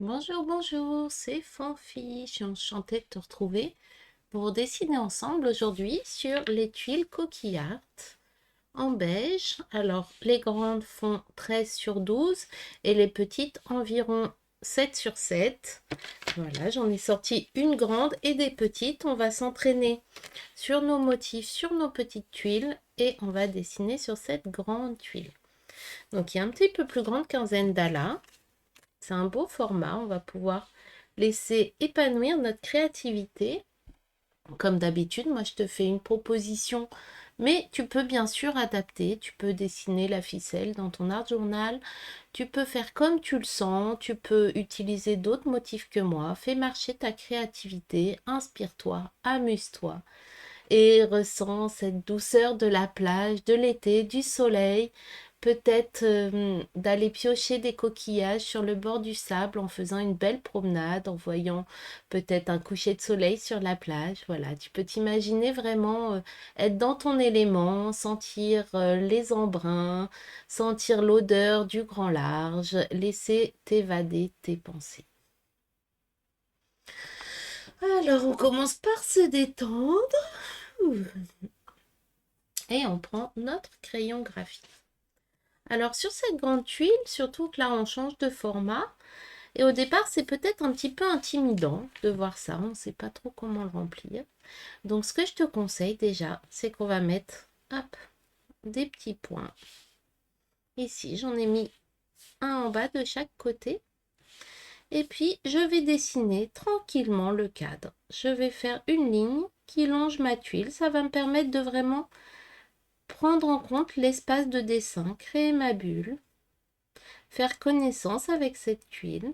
Bonjour, bonjour, c'est Fanfi. Je suis enchantée de te retrouver pour dessiner ensemble aujourd'hui sur les tuiles coquillard en beige. Alors, les grandes font 13 sur 12 et les petites environ 7 sur 7. Voilà, j'en ai sorti une grande et des petites. On va s'entraîner sur nos motifs, sur nos petites tuiles et on va dessiner sur cette grande tuile. Donc, il y a un petit peu plus grande qu'un Zendala. C'est un beau format, on va pouvoir laisser épanouir notre créativité. Comme d'habitude, moi je te fais une proposition, mais tu peux bien sûr adapter. Tu peux dessiner la ficelle dans ton art journal, tu peux faire comme tu le sens, tu peux utiliser d'autres motifs que moi. Fais marcher ta créativité, inspire-toi, amuse-toi et ressens cette douceur de la plage, de l'été, du soleil. Peut-être d'aller piocher des coquillages sur le bord du sable en faisant une belle promenade, en voyant peut-être un coucher de soleil sur la plage. Voilà, tu peux t'imaginer vraiment être dans ton élément, sentir les embruns, sentir l'odeur du grand large, laisser t'évader tes pensées. Alors, on commence par se détendre et on prend notre crayon graphite. Alors sur cette grande tuile, surtout que là on change de format, et au départ c'est peut-être un petit peu intimidant de voir ça, on ne sait pas trop comment le remplir. Donc ce que je te conseille déjà, c'est qu'on va mettre hop, des petits points. Ici j'en ai mis un en bas de chaque côté. Et puis je vais dessiner tranquillement le cadre. Je vais faire une ligne qui longe ma tuile, ça va me permettre de vraiment prendre en compte l'espace de dessin, créer ma bulle, faire connaissance avec cette tuile.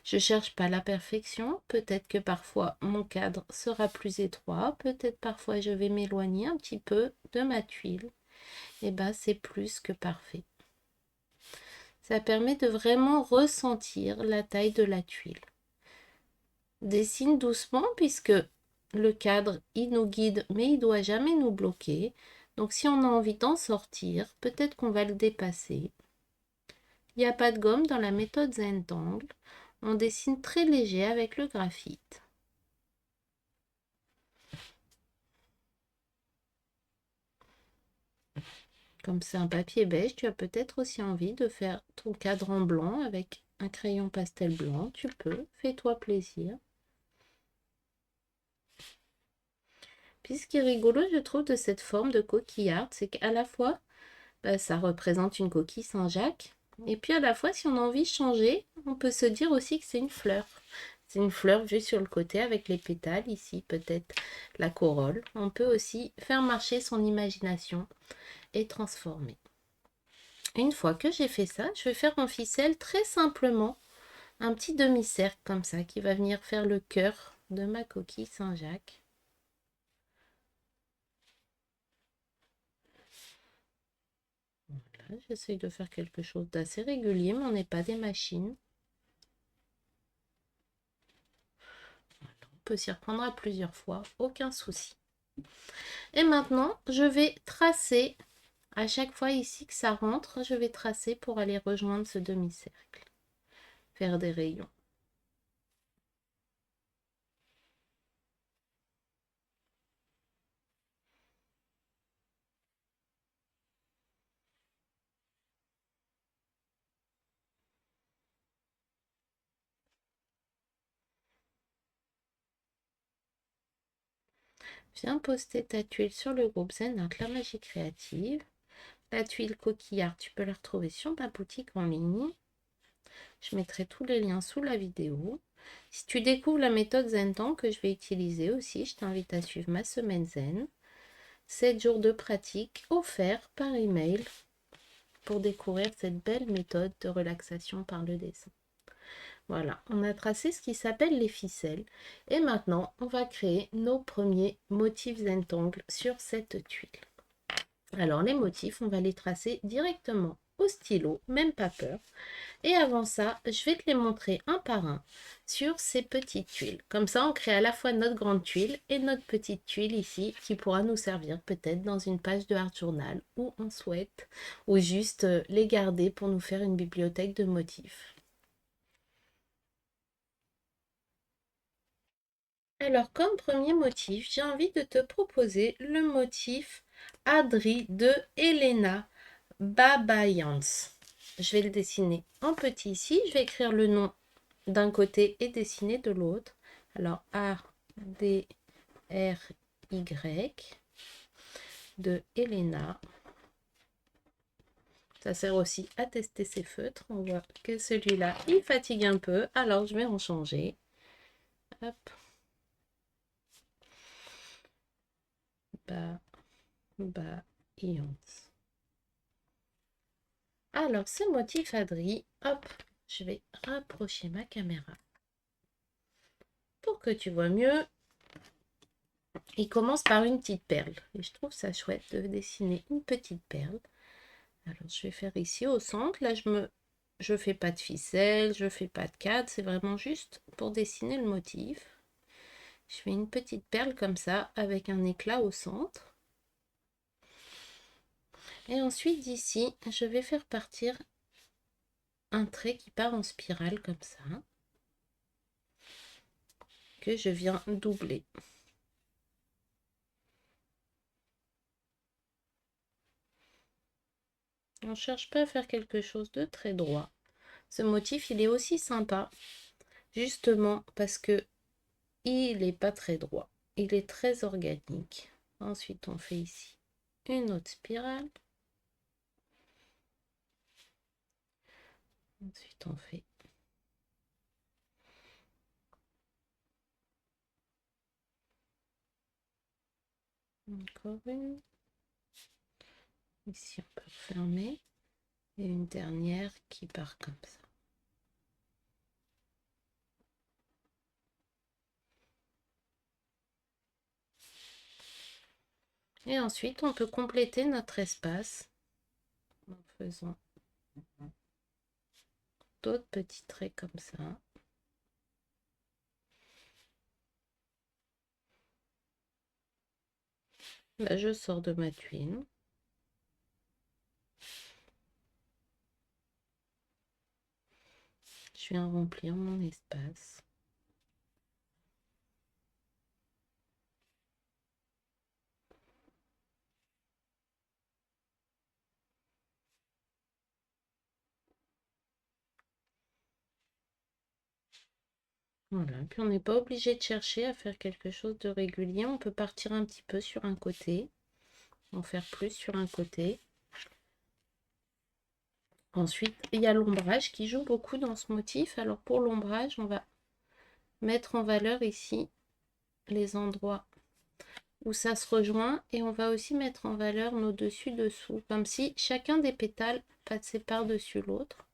Je cherche pas la perfection, peut-être que parfois mon cadre sera plus étroit, peut-être parfois je vais m'éloigner un petit peu de ma tuile. Et ben c'est plus que parfait. Ça permet de vraiment ressentir la taille de la tuile. Dessine doucement puisque le cadre il nous guide mais il doit jamais nous bloquer. Donc si on a envie d'en sortir, peut-être qu'on va le dépasser. Il n'y a pas de gomme dans la méthode Zentangle. On dessine très léger avec le graphite. Comme c'est un papier beige, tu as peut-être aussi envie de faire ton cadre en blanc avec un crayon pastel blanc. Tu peux, fais-toi plaisir. Puis ce qui est rigolo, je trouve, de cette forme de coquillard, c'est qu'à la fois, ça représente une coquille Saint-Jacques. Et puis à la fois, si on a envie de changer, on peut se dire aussi que c'est une fleur. C'est une fleur vue sur le côté avec les pétales, ici peut-être la corolle. On peut aussi faire marcher son imagination et transformer. Une fois que j'ai fait ça, je vais faire en ficelle très simplement un petit demi-cercle comme ça qui va venir faire le cœur de ma coquille Saint-Jacques. Voilà, j'essaye de faire quelque chose d'assez régulier, mais on n'est pas des machines. Voilà, on peut s'y reprendre à plusieurs fois, aucun souci. Et maintenant, je vais tracer, à chaque fois ici que ça rentre, je vais tracer pour aller rejoindre ce demi-cercle. Faire des rayons. Viens poster ta tuile sur le groupe Zen Art La Magie Créative. La tuile coquillard, tu peux la retrouver sur ma boutique en ligne. Je mettrai tous les liens sous la vidéo. Si tu découvres la méthode Zentan que je vais utiliser aussi, je t'invite à suivre ma semaine Zen. 7 jours de pratique offerts par email pour découvrir cette belle méthode de relaxation par le dessin. Voilà, on a tracé ce qui s'appelle les ficelles. Et maintenant, on va créer nos premiers motifs Zentangle sur cette tuile. Alors les motifs, on va les tracer directement au stylo, même pas peur. Et avant ça, je vais te les montrer un par un sur ces petites tuiles. Comme ça, on crée à la fois notre grande tuile et notre petite tuile ici qui pourra nous servir peut-être dans une page de art journal où on souhaite ou juste les garder pour nous faire une bibliothèque de motifs. Alors, comme premier motif, j'ai envie de te proposer le motif Adri de Elena Babayans. Je vais le dessiner en petit ici. Je vais écrire le nom d'un côté et dessiner de l'autre. Alors, A, D, R, Y de Elena. Ça sert aussi à tester ses feutres. On voit que celui-là, il fatigue un peu. Alors, je vais en changer. Hop. Babayans. Alors, ce motif Adri, hop, je vais rapprocher ma caméra pour que tu vois mieux. Il commence par une petite perle. Et je trouve ça chouette de dessiner une petite perle. Alors, je vais faire ici au centre. Là, je fais pas de ficelle, je fais pas de cadre. C'est vraiment juste pour dessiner le motif. Je fais une petite perle comme ça avec un éclat au centre. Et ensuite, d'ici, je vais faire partir un trait qui part en spirale comme ça, que je viens doubler. On ne cherche pas à faire quelque chose de très droit. Ce motif, il est aussi sympa, justement parce que il n'est pas très droit. Il est très organique. Ensuite, on fait ici une autre spirale. Ensuite, on fait encore une. Ici, on peut refermer. Et une dernière qui part comme ça. Et ensuite, on peut compléter notre espace en faisant d'autres petits traits comme ça. Là, je sors de ma tuile. Je viens remplir mon espace. Voilà, puis on n'est pas obligé de chercher à faire quelque chose de régulier. On peut partir un petit peu sur un côté, en faire plus sur un côté. Ensuite, il y a l'ombrage qui joue beaucoup dans ce motif. Alors pour l'ombrage, on va mettre en valeur ici les endroits où ça se rejoint et on va aussi mettre en valeur nos dessus-dessous, comme si chacun des pétales passait par-dessus l'autre.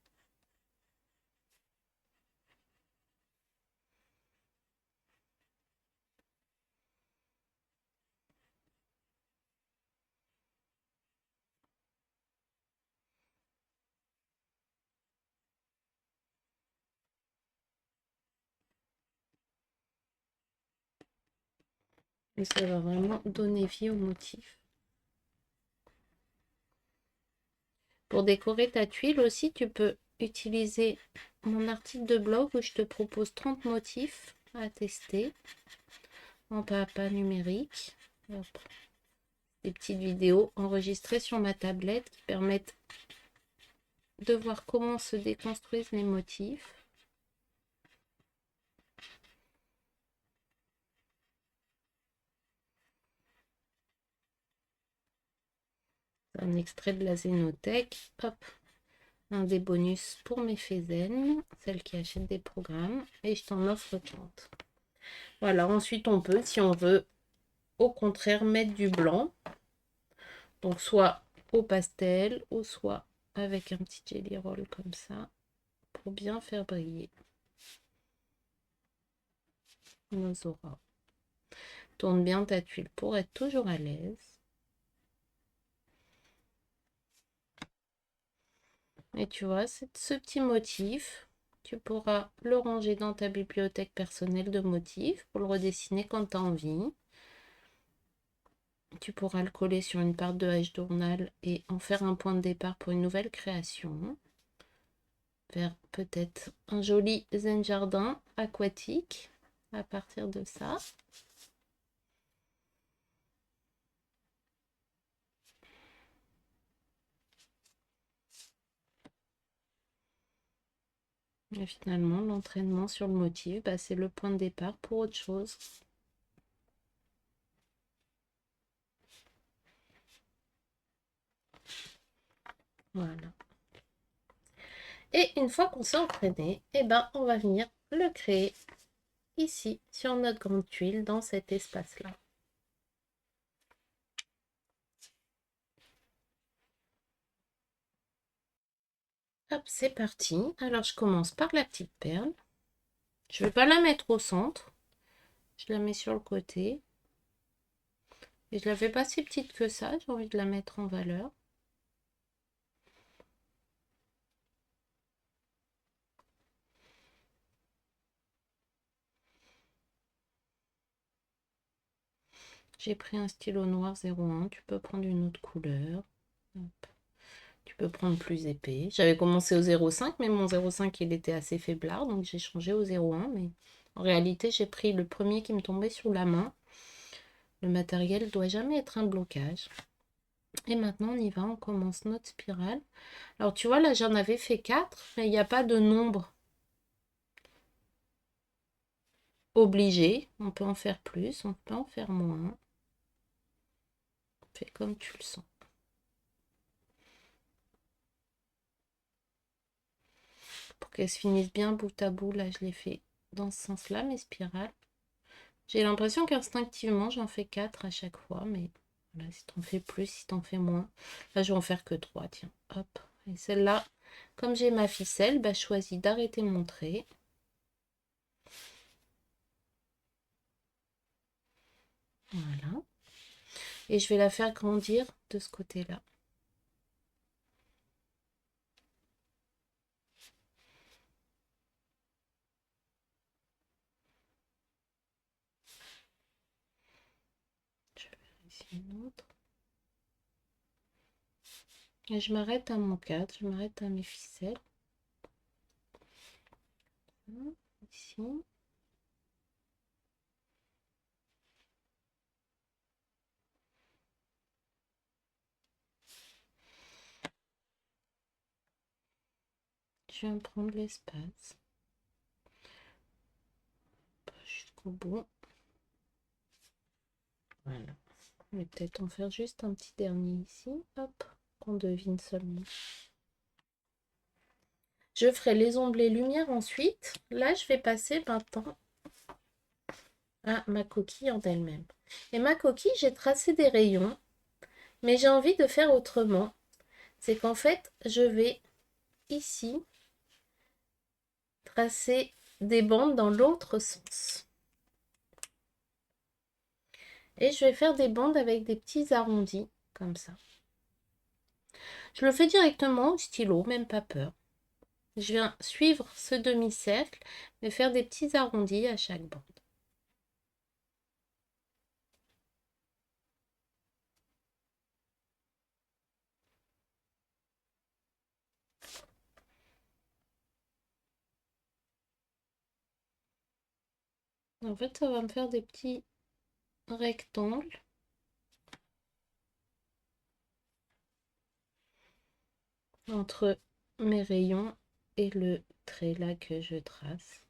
Et ça va vraiment donner vie au motif. Pour décorer ta tuile aussi, tu peux utiliser mon article de blog où je te propose 30 motifs à tester en pas à pas numérique. Hop. Des petites vidéos enregistrées sur ma tablette qui permettent de voir comment se déconstruisent les motifs. Un extrait de la Zénothèque. Hop. Un des bonus pour mes faisaines, celles qui achètent des programmes, et je t'en offre 30. Voilà, ensuite on peut, si on veut, au contraire, mettre du blanc. Donc soit au pastel, ou soit avec un petit jelly roll comme ça, pour bien faire briller nos auras. Tourne bien ta tuile pour être toujours à l'aise. Et tu vois, ce petit motif, tu pourras le ranger dans ta bibliothèque personnelle de motifs pour le redessiner quand tu as envie. Tu pourras le coller sur une part de H-Journal et en faire un point de départ pour une nouvelle création. Faire peut-être un joli zen jardin aquatique à partir de ça. Et finalement, l'entraînement sur le motif, bah, c'est le point de départ pour autre chose. Voilà. Et une fois qu'on s'est entraîné, eh ben, on va venir le créer ici, sur notre grande tuile, dans cet espace-là. Hop, c'est parti. Alors, je commence par la petite perle. Je ne vais pas la mettre au centre. Je la mets sur le côté. Et je la fais pas si petite que ça. J'ai envie de la mettre en valeur. J'ai pris un stylo noir 01. Tu peux prendre une autre couleur. Hop. Tu peux prendre plus épais. J'avais commencé au 0,5, mais mon 0,5 il était assez faiblard. Donc j'ai changé au 0,1. Mais en réalité, j'ai pris le premier qui me tombait sur la main. Le matériel ne doit jamais être un blocage. Et maintenant, on y va. On commence notre spirale. Alors, tu vois, là, j'en avais fait 4, mais il n'y a pas de nombre obligé. On peut en faire plus, on peut en faire moins. Fais comme tu le sens. Pour qu'elles se finissent bien bout à bout, là, je les fais dans ce sens-là, mes spirales. J'ai l'impression qu'instinctivement, j'en fais 4 à chaque fois, mais voilà, si t'en fais plus, si t'en fais moins. Là, je vais en faire que 3, tiens, hop. Et celle-là, comme j'ai ma ficelle, bah, je choisis d'arrêter mon trait. Voilà. Et je vais la faire grandir de ce côté-là. Je vais faire ici une autre. Et je m'arrête à mon cadre, je m'arrête à mes ficelles. Ici. Je viens prendre l'espace jusqu'au bout. Voilà. Je vais peut-être en faire juste un petit dernier ici. Hop, qu'on devine seulement. Je ferai les onglets lumière ensuite. Là, je vais passer maintenant à ma coquille en elle-même. Et ma coquille, j'ai tracé des rayons, mais j'ai envie de faire autrement. C'est qu'en fait, je vais ici tracer des bandes dans l'autre sens. Et je vais faire des bandes avec des petits arrondis, comme ça. Je le fais directement au stylo, même pas peur. Je viens suivre ce demi-cercle, mais faire des petits arrondis à chaque bande. En fait, ça va me faire des petits rectangles. Entre mes rayons et le trait là que je trace.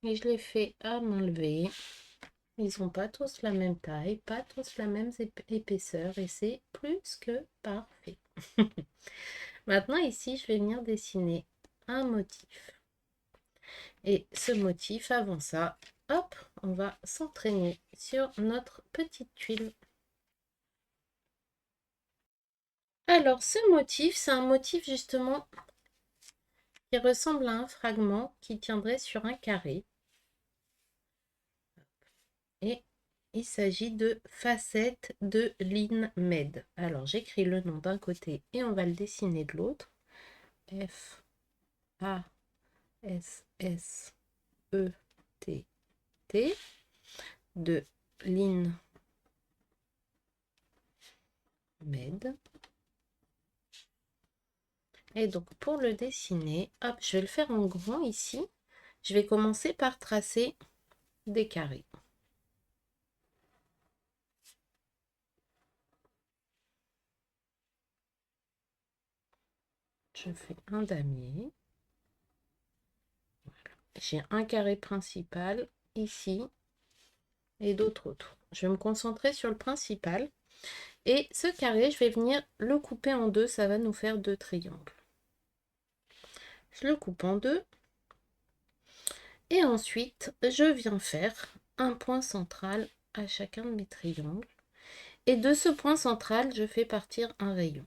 Et je les fais à main levée. Ils sont pas tous la même taille, pas tous la même épaisseur et c'est plus que parfait. Maintenant ici, je vais venir dessiner un motif. Et ce motif, avant ça, hop, on va s'entraîner sur notre petite tuile. Alors, ce motif, c'est un motif justement qui ressemble à un fragment qui tiendrait sur un carré. Et il s'agit de facettes de Lin Med. Alors, j'écris le nom d'un côté et on va le dessiner de l'autre. F, A, S, S, E, T, T, de Lynn Med. Et donc pour le dessiner, hop, je vais le faire en grand ici. Je vais commencer par tracer des carrés. Je fais un damier. Voilà. J'ai un carré principal ici et d'autres autour. Je vais me concentrer sur le principal. Et ce carré, je vais venir le couper en deux. Ça va nous faire deux triangles. Je le coupe en deux. Et ensuite, je viens faire un point central à chacun de mes triangles. Et de ce point central, je fais partir un rayon.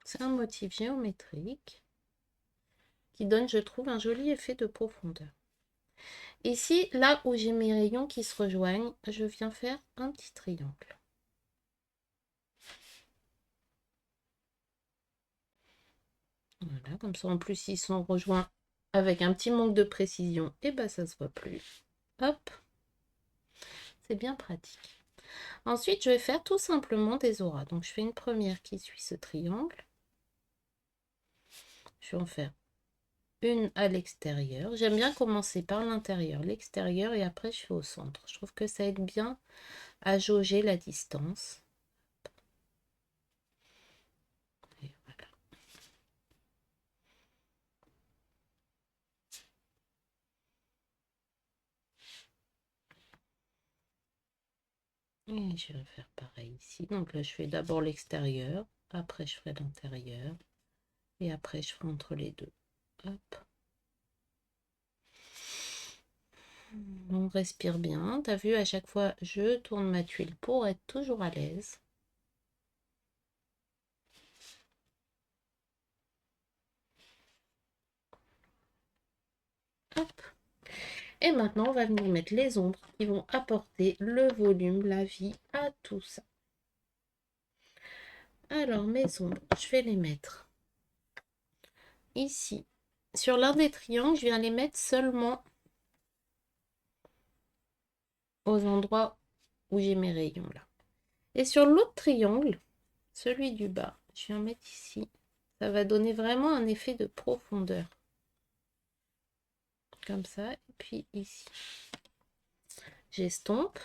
C'est un motif géométrique qui donne, je trouve, un joli effet de profondeur. Ici, là où j'ai mes rayons qui se rejoignent, je viens faire un petit triangle. Voilà, comme ça en plus ils sont rejoints avec un petit manque de précision, et ben ça se voit plus. Hop, c'est bien pratique. Ensuite, je vais faire tout simplement des auras. Donc je fais une première qui suit ce triangle. Je vais en faire une à l'extérieur. J'aime bien commencer par l'intérieur, l'extérieur et après je fais au centre. Je trouve que ça aide bien à jauger la distance. Et voilà. Et je vais faire pareil ici. Donc là, je fais d'abord l'extérieur, après je ferai l'intérieur et après je ferai entre les deux. Hop. On respire bien. T'as vu, à chaque fois, je tourne ma tuile pour être toujours à l'aise. Hop. Et maintenant, on va venir mettre les ombres qui vont apporter le volume, la vie à tout ça. Alors, mes ombres, je vais les mettre ici. Sur l'un des triangles, je viens les mettre seulement aux endroits où j'ai mes rayons là. Et sur l'autre triangle, celui du bas, je viens mettre ici. Ça va donner vraiment un effet de profondeur. Comme ça. Et puis ici. J'estompe.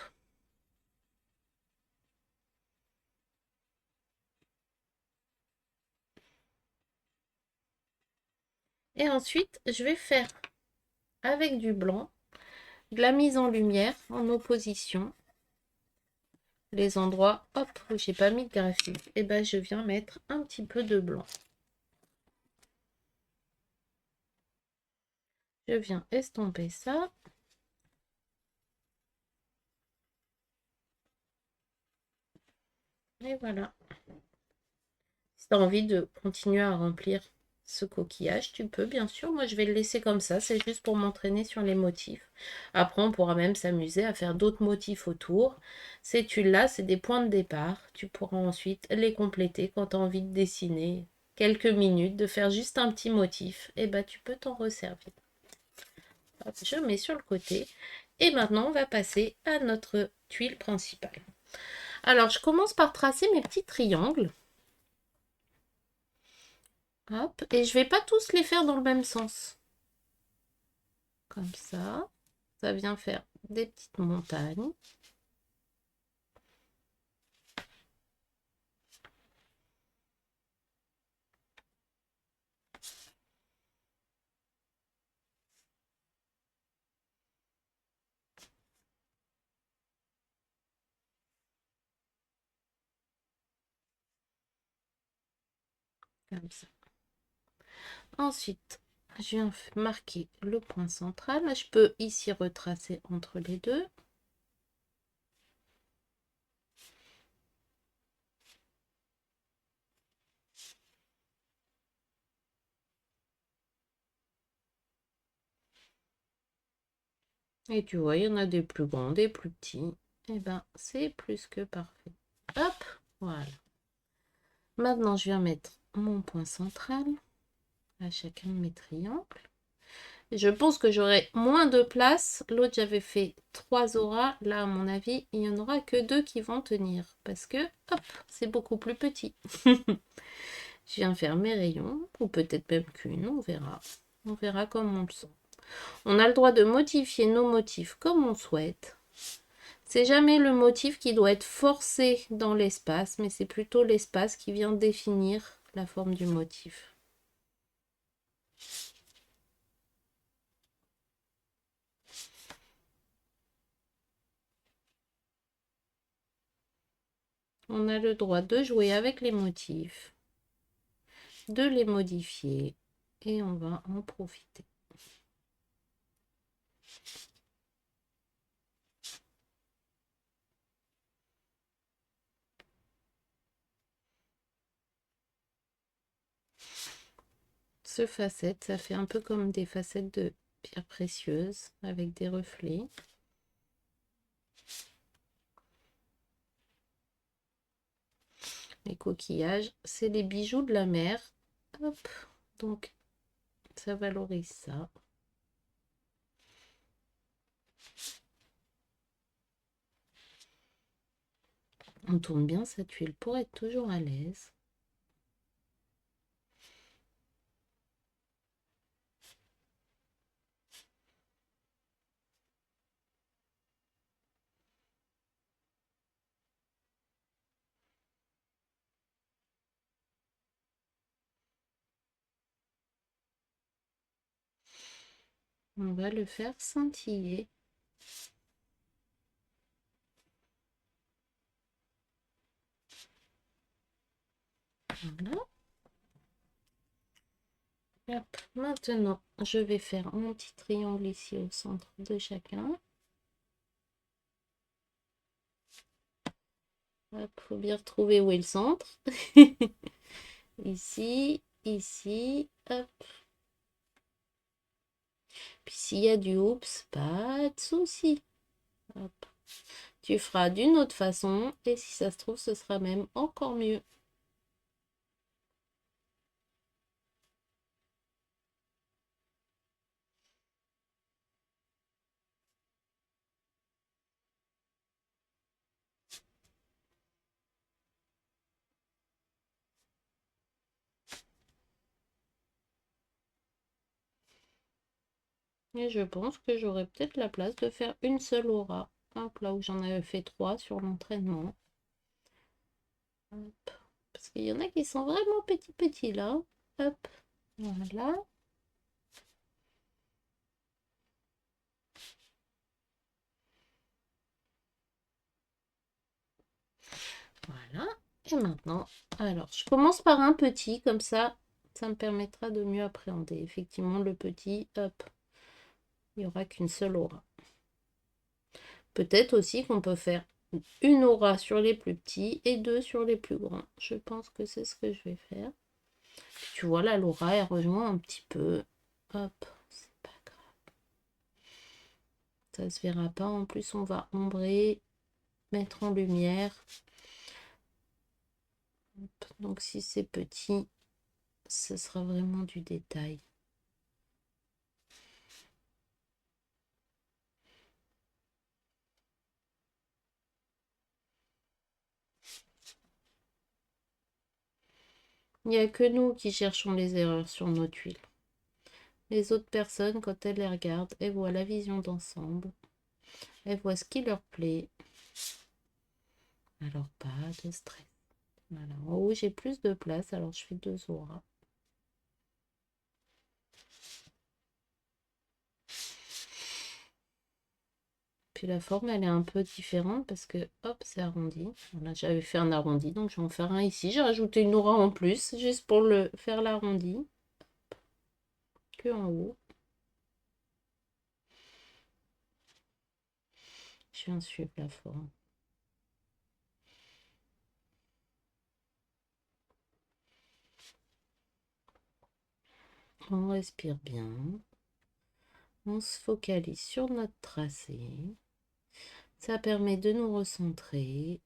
Et ensuite, je vais faire avec du blanc de la mise en lumière, en opposition. Les endroits, hop, où j'ai pas mis de graphite, et ben je viens mettre un petit peu de blanc. Je viens estomper ça. Et voilà. Si tu as envie de continuer à remplir ce coquillage, tu peux, bien sûr. Moi, je vais le laisser comme ça. C'est juste pour m'entraîner sur les motifs. Après, on pourra même s'amuser à faire d'autres motifs autour. Ces tuiles-là, c'est des points de départ. Tu pourras ensuite les compléter quand tu as envie de dessiner quelques minutes, de faire juste un petit motif. Et bah, tu peux t'en resservir. Hop, je mets sur le côté. Et maintenant, on va passer à notre tuile principale. Alors, je commence par tracer mes petits triangles. Hop, et je vais pas tous les faire dans le même sens. Comme ça. Ça vient faire des petites montagnes. Comme ça. Ensuite, je viens marquer le point central. Je peux ici retracer entre les deux. Et tu vois, il y en a des plus grands, des plus petits. Et ben, c'est plus que parfait. Hop, voilà. Maintenant, je viens mettre mon point central à chacun de mes triangles. Je pense que j'aurai moins de place. L'autre, j'avais fait 3 auras. Là, à mon avis, il n'y en aura que 2 qui vont tenir. Parce que, hop, c'est beaucoup plus petit. Je viens faire mes rayons. Ou peut-être même qu'une, on verra. On verra comme on le sent. On a le droit de modifier nos motifs comme on souhaite. C'est jamais le motif qui doit être forcé dans l'espace, mais c'est plutôt l'espace qui vient définir la forme du motif. On a le droit de jouer avec les motifs, de les modifier, et on va en profiter. Ce facette, ça fait un peu comme des facettes de pierres précieuses avec des reflets. Les coquillages, c'est les bijoux de la mer. Hop, donc ça valorise ça. On tourne bien sa tuile pour être toujours à l'aise. On va le faire scintiller. Voilà. Hop. Maintenant, je vais faire mon petit triangle ici au centre de chacun. Hop, faut bien retrouver où est le centre. Ici, ici, hop. Puis s'il y a du oups, pas de souci. Hop. Tu feras d'une autre façon et si ça se trouve, ce sera même encore mieux. Et je pense que j'aurai peut-être la place de faire une seule aura. Hop, là où j'en avais fait 3 sur l'entraînement. Parce qu'il y en a qui sont vraiment petits là. Hop, voilà. Voilà. Et maintenant, alors, je commence par un petit, comme ça me permettra de mieux appréhender. Effectivement, le petit, hop, il n'y aura qu'une seule aura. Peut-être aussi qu'on peut faire une aura sur les plus petits et 2 sur les plus grands. Je pense que c'est ce que je vais faire. Tu vois, là, l'aura, elle rejoint un petit peu. Hop, c'est pas grave. Ça se verra pas. En plus, on va ombrer, mettre en lumière. Hop. Donc, si c'est petit, ce sera vraiment du détail. Il n'y a que nous qui cherchons les erreurs sur nos tuiles. Les autres personnes, quand elles les regardent, elles voient la vision d'ensemble. Elles voient ce qui leur plaît. Alors, pas de stress. Voilà. En haut, j'ai plus de place, alors je fais 2 auras. Puis la forme, elle est un peu différente parce que, hop, c'est arrondi. Voilà, j'avais fait un arrondi, donc je vais en faire un ici. J'ai rajouté une aura en plus, juste pour le faire l'arrondi. Que en haut. Je viens suivre la forme. On respire bien. On se focalise sur notre tracé. Ça permet de nous recentrer.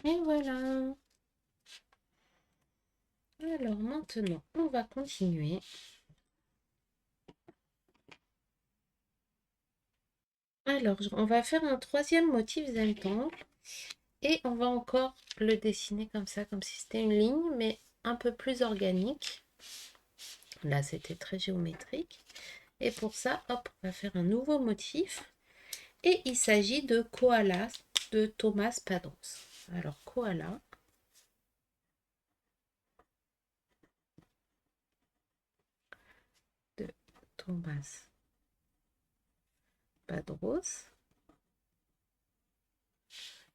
Et voilà. Alors maintenant, on va continuer. Alors, on va faire un troisième motif zentangle et on va encore le dessiner comme ça, comme si c'était une ligne, mais un peu plus organique. Là, c'était très géométrique. Et pour ça, hop, on va faire un nouveau motif. Et il s'agit de Koala de Thomas Padros. Alors, Koala. De Thomas Padros.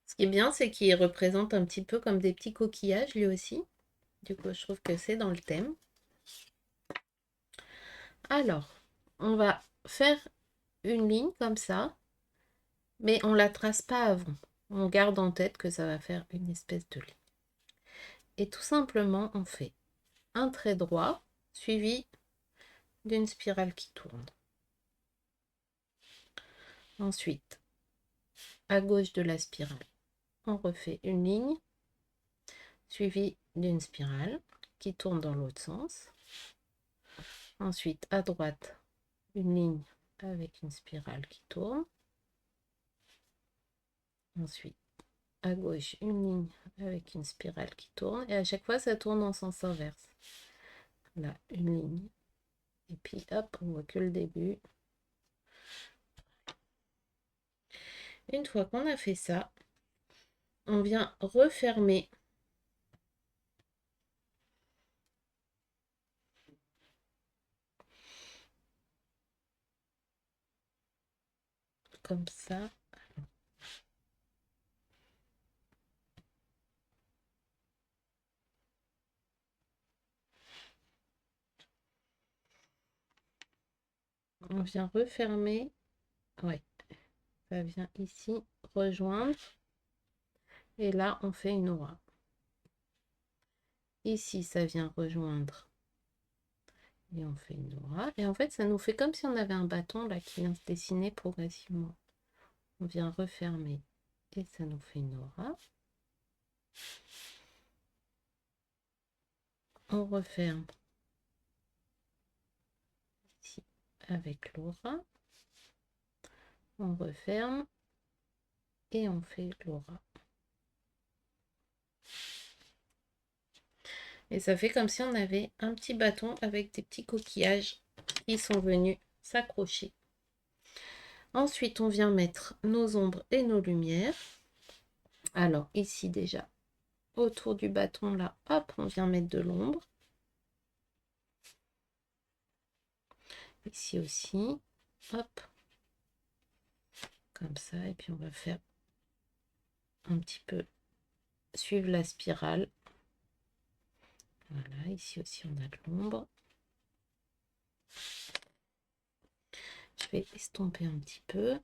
Ce qui est bien, c'est qu'il représente un petit peu comme des petits coquillages, lui aussi. Du coup, je trouve que c'est dans le thème. Alors, on va faire une ligne comme ça, mais on ne la trace pas avant. On garde en tête que ça va faire une espèce de ligne. Et tout simplement, on fait un trait droit suivi d'une spirale qui tourne. Ensuite, à gauche de la spirale, on refait une ligne suivie d'une spirale qui tourne dans l'autre sens. Ensuite, à droite, une ligne avec une spirale qui tourne. Ensuite, à gauche, une ligne avec une spirale qui tourne. Et à chaque fois, ça tourne en sens inverse. Là, une ligne. Et puis, hop, on voit que le début. Une fois qu'on a fait ça, on vient refermer comme ça. On vient refermer. Ouais, ça vient ici rejoindre. Et là, on fait une aura. Ici, ça vient rejoindre. Et on fait une aura. Et en fait, ça nous fait comme si on avait un bâton là qui vient se dessiner progressivement. On vient refermer. Et ça nous fait une aura. On referme ici avec l'aura. On referme. Et on fait l'aura. Et ça fait comme si on avait un petit bâton avec des petits coquillages qui sont venus s'accrocher. Ensuite, on vient mettre nos ombres et nos lumières. Alors, ici déjà, autour du bâton, là, hop, on vient mettre de l'ombre. Ici aussi, hop, comme ça. Et puis, on va faire un petit peu suivre la spirale. Voilà, ici aussi, on a de l'ombre. Je vais estomper un petit peu.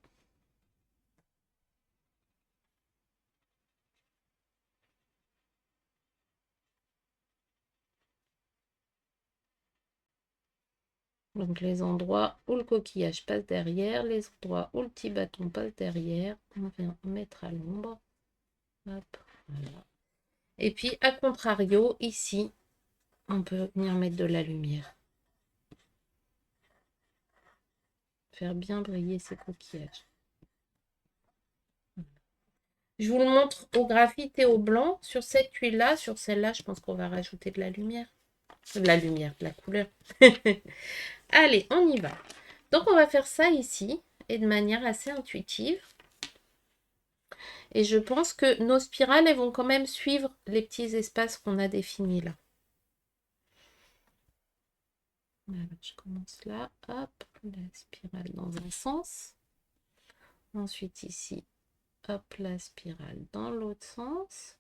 Donc les endroits où le coquillage passe derrière, les endroits où le petit bâton passe derrière, on vient mettre à l'ombre. Hop, voilà. Et puis à contrario, ici, on peut venir mettre de la lumière. Faire bien briller ces coquillages. Je vous le montre au graphite et au blanc. Sur cette huile-là, sur celle-là, je pense qu'on va rajouter de la lumière. De la lumière, de la couleur. Allez, on y va. Donc, on va faire ça ici, et de manière assez intuitive. Et je pense que nos spirales, elles vont quand même suivre les petits espaces qu'on a définis là. Alors, je commence là, hop, la spirale dans un sens. Ensuite ici, hop, la spirale dans l'autre sens.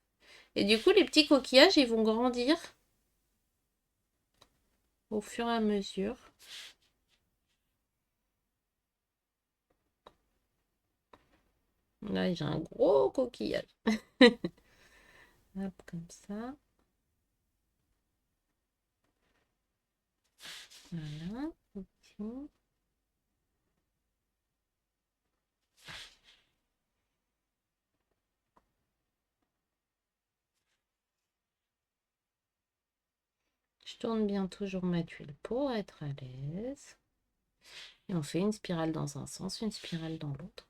Et du coup, les petits coquillages, ils vont grandir au fur et à mesure. Là, j'ai un gros coquillage. Hop, comme ça. Voilà. Ok. Je tourne bien toujours ma tuile pour être à l'aise. Et on fait une spirale dans un sens, une spirale dans l'autre.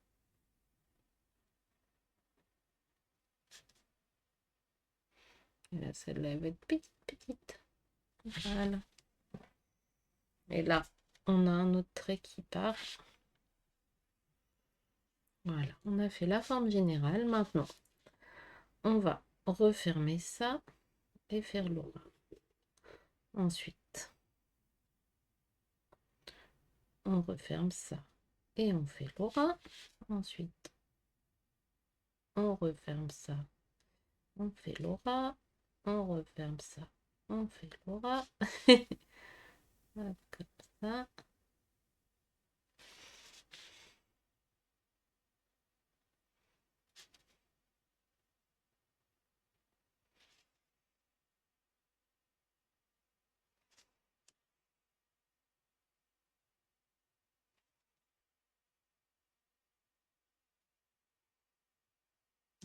Et là, celle-là, elle va être petite, petite. Voilà. Et là, on a un autre trait qui part. Voilà, on a fait la forme générale. Maintenant, on va refermer ça et faire l'aura. Ensuite, on referme ça et on fait l'aura. Ensuite, on referme ça, on fait l'aura. On referme ça, on fait l'aura. Comme ça.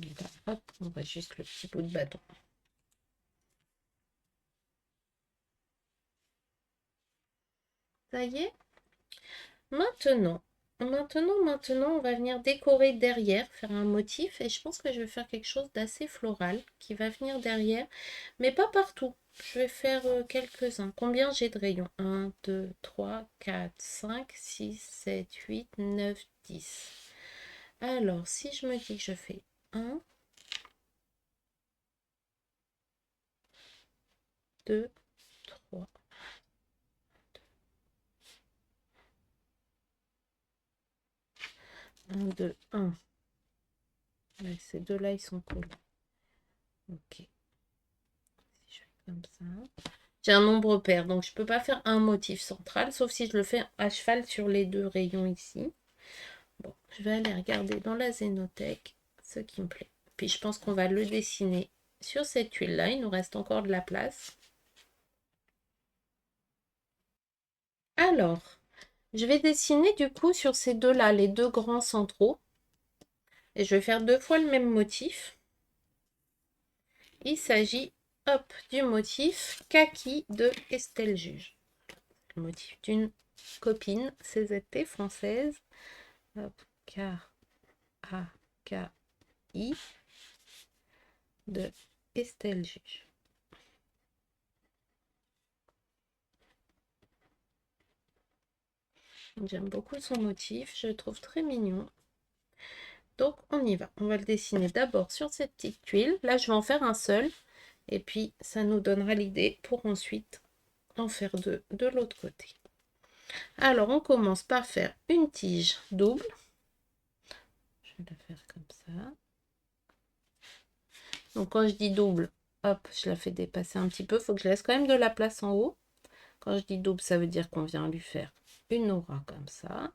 Et là, hop, on voit juste le petit bout de bâton. Ça y est. Maintenant, on va venir décorer derrière, faire un motif. Et je pense que je vais faire quelque chose d'assez floral qui va venir derrière, mais pas partout. Je vais faire quelques-uns. Combien j'ai de rayons? 1, 2, 3, 4, 5, 6, 7, 8, 9, 10. Alors, si je me dis que je fais 1, 2, 3, 1, 2, 1. Ouais, ces deux-là, ils sont collés. Ok. Si je fais comme ça. J'ai un nombre pair, donc je ne peux pas faire un motif central, sauf si je le fais à cheval sur les deux rayons ici. Bon, je vais aller regarder dans la zénothèque ce qui me plaît. Puis je pense qu'on va le dessiner sur cette tuile-là. Il nous reste encore de la place. Alors, je vais dessiner du coup sur ces deux-là, les deux grands centraux. Et je vais faire deux fois le même motif. Il s'agit, hop, du motif Kaki de Estelle Juge. Le motif d'une copine CZT française. Hop, K-A-K-I de Estelle Juge. J'aime beaucoup son motif, je le trouve très mignon. Donc on y va. On va le dessiner d'abord sur cette petite tuile. Là, je vais en faire un seul. Et puis, ça nous donnera l'idée pour ensuite en faire deux de l'autre côté. Alors, on commence par faire une tige double. Je vais la faire comme ça. Donc, quand je dis double, hop, je la fais dépasser un petit peu. Il faut que je laisse quand même de la place en haut. Quand je dis double, ça veut dire qu'on vient lui faire une aura comme ça.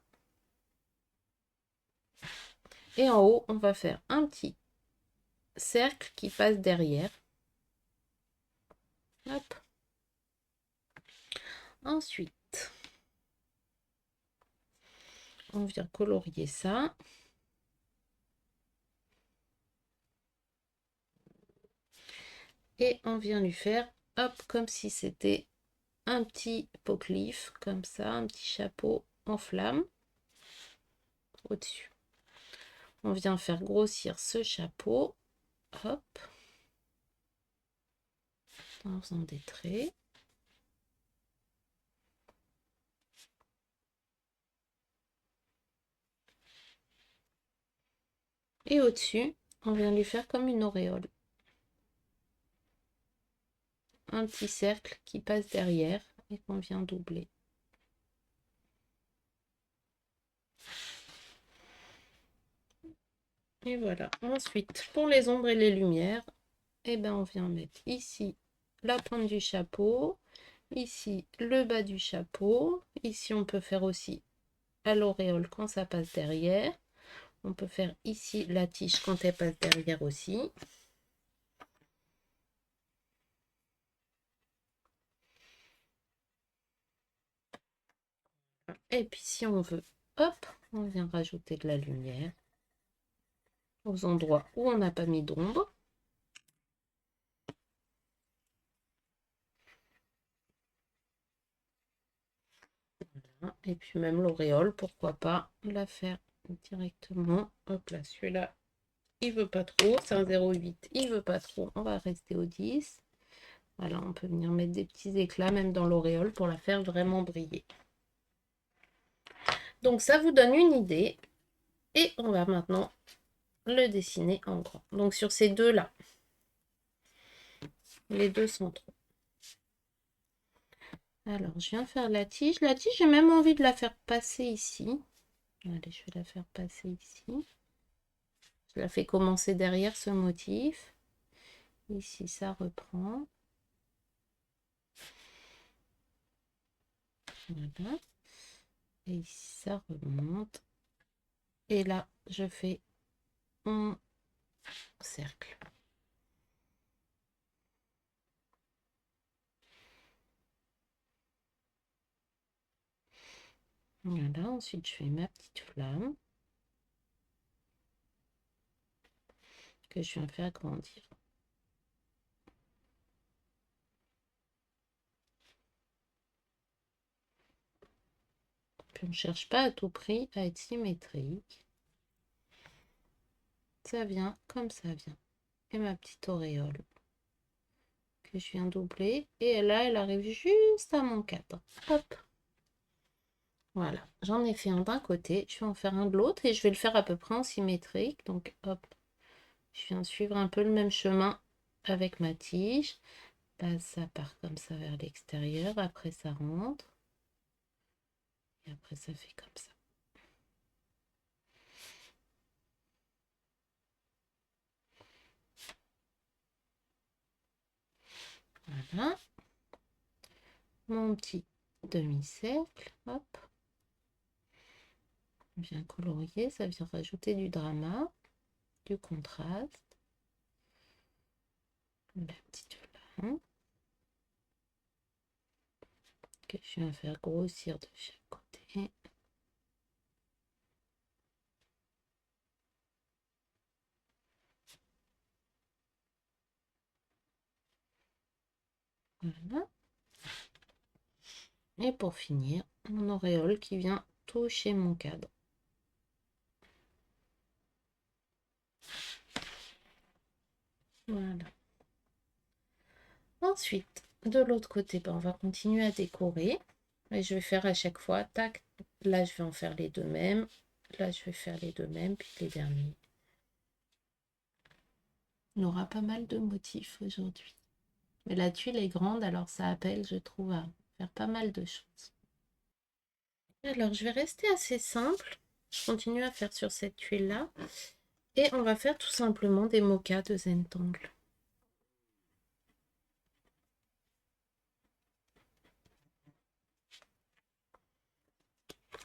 Et en haut, on va faire un petit cercle qui passe derrière. Hop. Ensuite, on vient colorier ça. Et on vient lui faire, hop, comme si c'était un petit pot-cliff, comme ça, un petit chapeau en flamme au-dessus. On vient faire grossir ce chapeau, hop, en faisant des traits. Et au-dessus, on vient lui faire comme une auréole. Un petit cercle qui passe derrière et qu'on vient doubler. Et voilà. Ensuite, pour les ombres et les lumières, eh ben, on vient mettre ici la pointe du chapeau, ici le bas du chapeau. Ici, on peut faire aussi à l'auréole quand ça passe derrière. On peut faire ici la tige quand elle passe derrière aussi. Et puis si on veut, hop, on vient rajouter de la lumière aux endroits où on n'a pas mis d'ombre. Voilà. Et puis même l'auréole, pourquoi pas la faire directement. Hop là, celui-là, il veut pas trop. C'est un 0,8, il veut pas trop. On va rester au 10. Voilà, on peut venir mettre des petits éclats même dans l'auréole pour la faire vraiment briller. Donc ça vous donne une idée. Et on va maintenant le dessiner en grand. Donc sur ces deux-là, les deux centraux. Alors, je viens faire la tige. La tige, j'ai même envie de la faire passer ici. Allez, je vais la faire passer ici. Je la fais commencer derrière ce motif. Ici, ça reprend. Voilà. Et ici, ça remonte. Et là, je fais un cercle. Voilà, ensuite, je fais ma petite flamme que je viens faire grandir. Puis on ne cherche pas à tout prix à être symétrique. Ça vient comme ça vient. Et ma petite auréole que je viens doubler. Et là, elle arrive juste à mon cadre. Hop. Voilà. J'en ai fait un d'un côté. Je vais en faire un de l'autre. Et je vais le faire à peu près en symétrique. Donc, hop. Je viens suivre un peu le même chemin avec ma tige. Là, ça part comme ça vers l'extérieur. Après, ça rentre. Et après, ça fait comme ça. Voilà. Mon petit demi-cercle. Hop. Je viens colorier. Ça vient rajouter du drama, du contraste. La petite flamme que je viens faire grossir de chaque côté. Voilà. Et pour finir, mon auréole qui vient toucher mon cadre. Voilà. Ensuite, de l'autre côté, on va continuer à décorer. Et je vais faire à chaque fois, tac, là je vais en faire les deux mêmes. Là je vais faire les deux mêmes, puis les derniers. On aura pas mal de motifs aujourd'hui. Mais la tuile est grande, alors ça appelle, je trouve, à faire pas mal de choses. Alors, je vais rester assez simple. Je continue à faire sur cette tuile-là. Et on va faire tout simplement des mochas de Zentangle.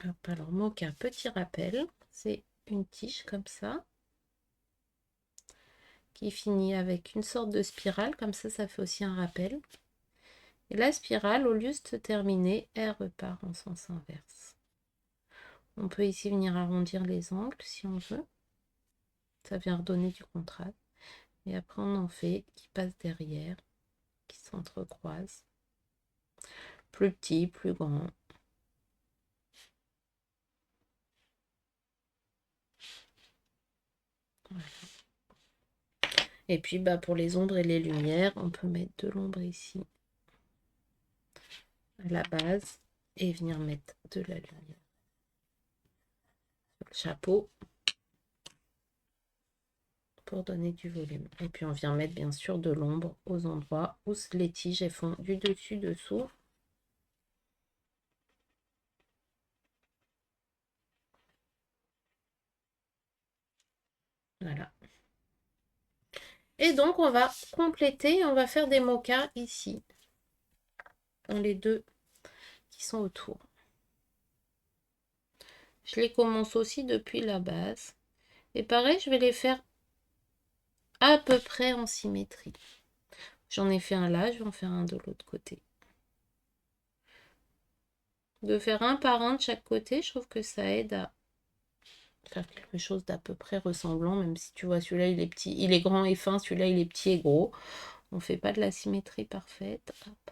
Hop, alors mocha, petit rappel. C'est une tige comme ça. Qui finit avec une sorte de spirale. Comme ça fait aussi un rappel. Et la spirale, au lieu de se terminer, elle repart en sens inverse. On peut ici venir arrondir les angles si on veut. Ça vient redonner du contraste. Et après, on en fait qui passent derrière, qui s'entrecroisent. Plus petit, plus grand. Voilà. Et puis bah, pour les ombres et les lumières, on peut mettre de l'ombre ici à la base et venir mettre de la lumière sur le chapeau pour donner du volume. Et puis on vient mettre bien sûr de l'ombre aux endroits où les tiges font du dessus-dessous. Voilà. Et donc, on va compléter, on va faire des mochas ici, dans les deux qui sont autour. Je les commence aussi depuis la base. Et pareil, je vais les faire à peu près en symétrie. J'en ai fait un là, je vais en faire un de l'autre côté. De faire un par un de chaque côté, je trouve que ça aide à faire quelque chose d'à peu près ressemblant, même si tu vois, celui-là, il est petit, il est grand et fin, celui-là, il est petit et gros. On fait pas de la symétrie parfaite. Hop.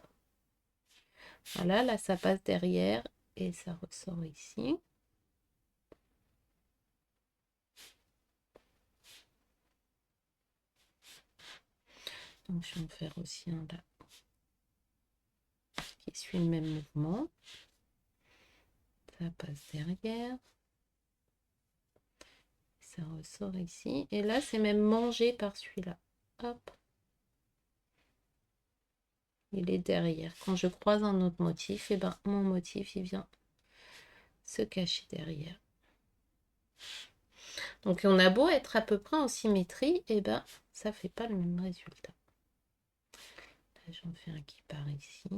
Voilà, là, ça passe derrière et ça ressort ici. Donc, je vais en faire aussi un là qui suit le même mouvement. Ça passe derrière. Ça ressort ici. Et là, c'est même mangé par celui-là. Hop. Il est derrière. Quand je croise un autre motif, et ben mon motif, il vient se cacher derrière. Donc, on a beau être à peu près en symétrie, et ben ça fait pas le même résultat. Là, j'en fais un qui part ici.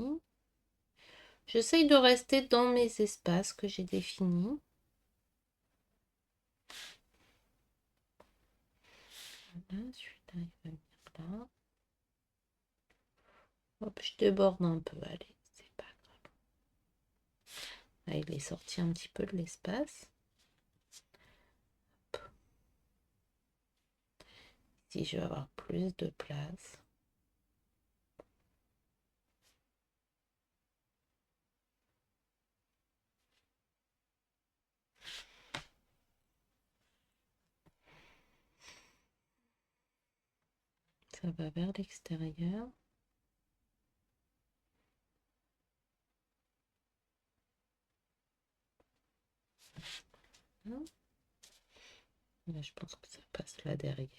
J'essaye de rester dans mes espaces que j'ai définis. Voilà, celui-là, il va venir là. Hop, je déborde un peu, allez, c'est pas grave. Là, il est sorti un petit peu de l'espace. Ici, je vais avoir plus de place. Ça va vers l'extérieur. Là, je pense que ça passe là derrière.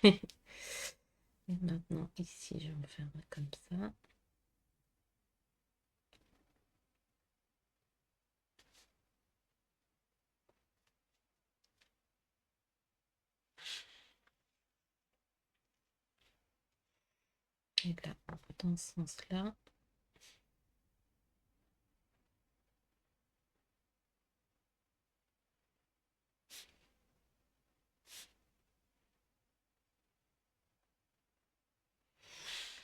Et maintenant, ici, je vais me faire comme ça. Et là, dans ce sens-là.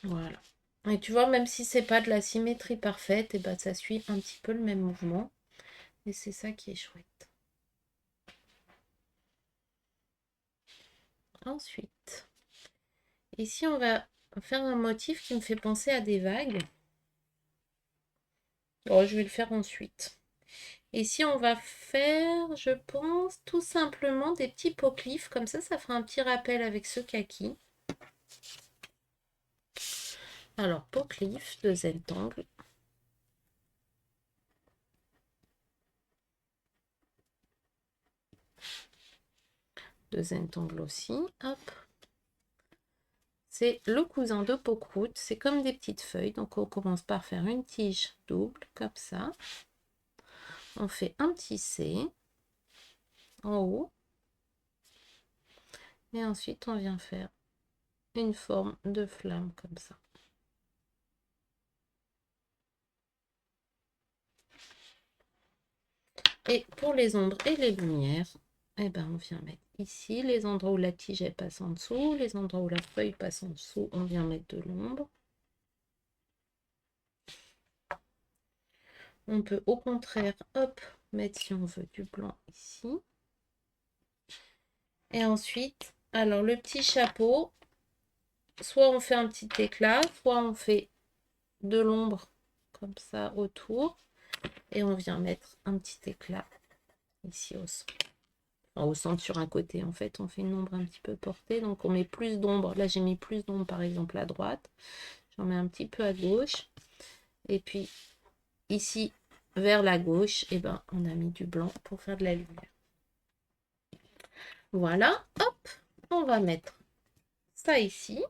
Voilà. Et tu vois, même si c'est pas de la symétrie parfaite, et ben ça suit un petit peu le même mouvement. Et c'est ça qui est chouette. Ensuite, ici, on va faire un motif qui me fait penser à des vagues. Bon, je vais le faire ensuite. Ici, on va faire, je pense, tout simplement des petits pots-cliffs. Comme ça fera un petit rappel avec ce kaki. Alors, pot-cliff de Zentangle. De Zentangle aussi. Hop. C'est le cousin de pot-croûte. C'est comme des petites feuilles. Donc, on commence par faire une tige double, comme ça. On fait un petit C en haut. Et ensuite, on vient faire une forme de flamme comme ça. Et pour les ombres et les lumières, eh ben, on vient mettre ici les endroits où la tige elle passe en dessous, les endroits où la feuille passe en dessous, on vient mettre de l'ombre. On peut au contraire, hop, mettre si on veut du blanc ici. Et ensuite, alors le petit chapeau, soit on fait un petit éclat, soit on fait de l'ombre comme ça autour. Et on vient mettre un petit éclat ici au centre. Enfin, au centre sur un côté, en fait, on fait une ombre un petit peu portée. Donc on met plus d'ombre. Là, j'ai mis plus d'ombre, par exemple, à droite. J'en mets un petit peu à gauche. Et puis ici, vers la gauche, et ben, on a mis du blanc pour faire de la lumière. Voilà, hop, on va mettre ça ici.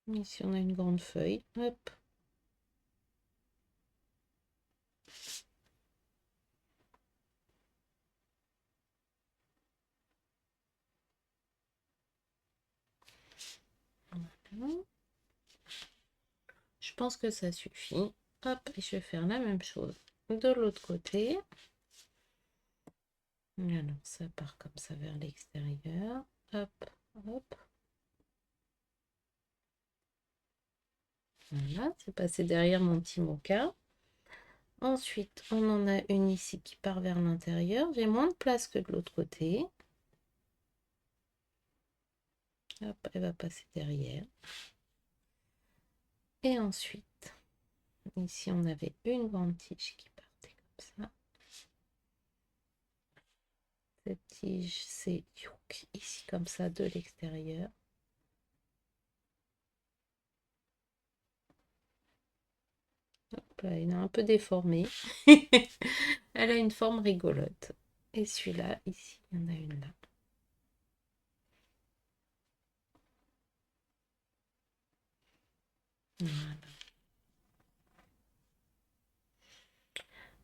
Ici, on a une grande feuille. Hop. Voilà. Je pense que ça suffit. Hop, et je vais faire la même chose de l'autre côté. Alors, ça part comme ça vers l'extérieur. Hop, hop. Voilà, c'est passé derrière mon petit moka. Ensuite, on en a une ici qui part vers l'intérieur. J'ai moins de place que de l'autre côté. Hop, elle va passer derrière. Et ensuite, ici, on avait une grande tige qui partait comme ça. Cette tige, c'est ici comme ça de l'extérieur. Elle est un peu déformée. Elle a une forme rigolote. Et celui-là, ici, il y en a une là. Voilà.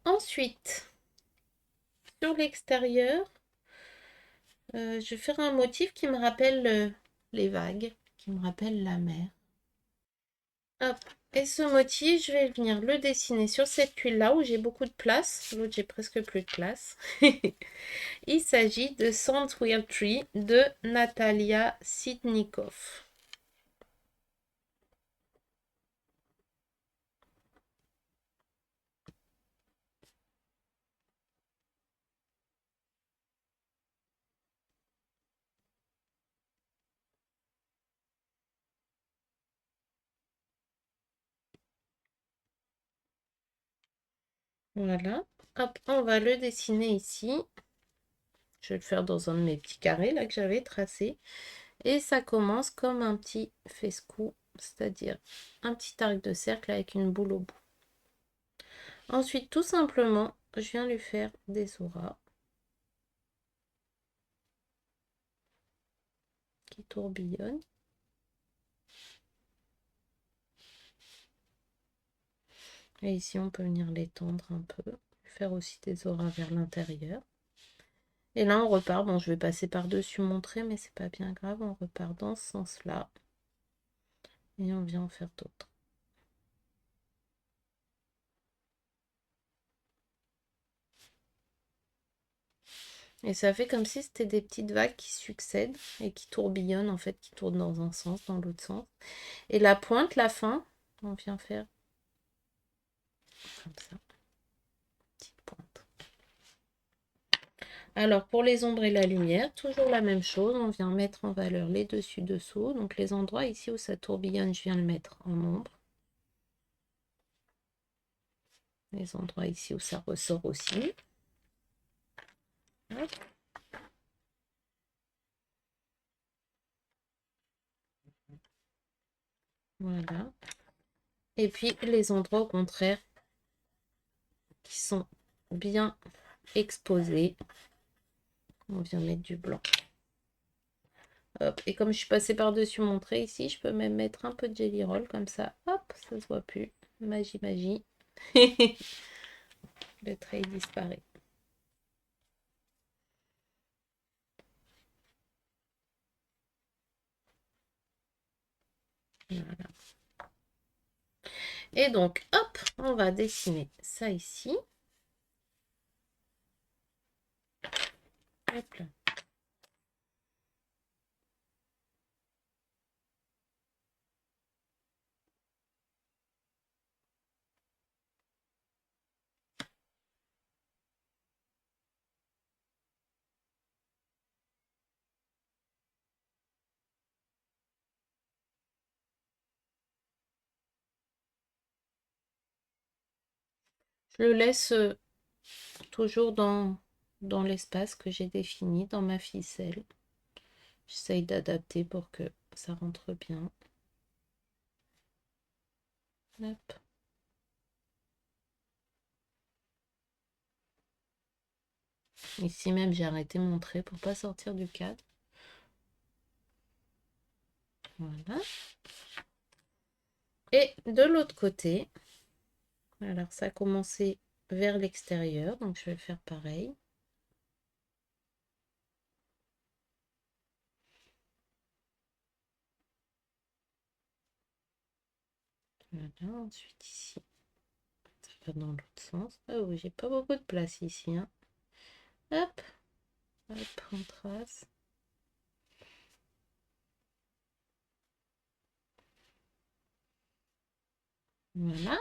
Ensuite, sur l'extérieur, je vais faire un motif qui me rappelle les vagues, qui me rappelle la mer. Hop. Et ce motif, je vais venir le dessiner sur cette tuile-là où j'ai beaucoup de place. L'autre, j'ai presque plus de place. Il s'agit de Sandwheel Tree de Natalia Sitnikov. Voilà. Hop, on va le dessiner ici. Je vais le faire dans un de mes petits carrés là que j'avais tracé. Et ça commence comme un petit fesse-cou, c'est-à-dire un petit arc de cercle avec une boule au bout. Ensuite, tout simplement, je viens lui faire des auras qui tourbillonnent. Et ici, on peut venir l'étendre un peu, faire aussi des auras vers l'intérieur. Et là, on repart. Bon, je vais passer par-dessus mon trait, mais c'est pas bien grave. On repart dans ce sens-là. Et on vient en faire d'autres. Et ça fait comme si c'était des petites vagues qui succèdent et qui tourbillonnent, en fait, qui tournent dans un sens, dans l'autre sens. Et la pointe, la fin, on vient faire comme ça. Petite pointe. Alors, pour les ombres et la lumière, toujours la même chose. On vient mettre en valeur les dessus-dessous. Donc, les endroits ici où ça tourbillonne, je viens le mettre en ombre. Les endroits ici où ça ressort aussi. Hop. Voilà. Et puis, les endroits au contraire qui sont bien exposés, on vient mettre du blanc. Hop. Et comme je suis passée par-dessus mon trait ici, je peux même mettre un peu de jelly roll comme ça. Hop, ça se voit plus. Magie, magie. Le trait disparaît. Voilà. Et donc, hop, on va dessiner ça ici. Hop là. Je le laisse toujours dans l'espace que j'ai défini, dans ma ficelle. J'essaye d'adapter pour que ça rentre bien. Hop. Ici même, j'ai arrêté mon trait pour pas sortir du cadre. Voilà. Et de l'autre côté, alors ça a commencé vers l'extérieur, donc je vais faire pareil. Voilà, ensuite ici, ça va dans l'autre sens. Ah oui, j'ai pas beaucoup de place ici, hein. Hop, hop, on trace. Voilà.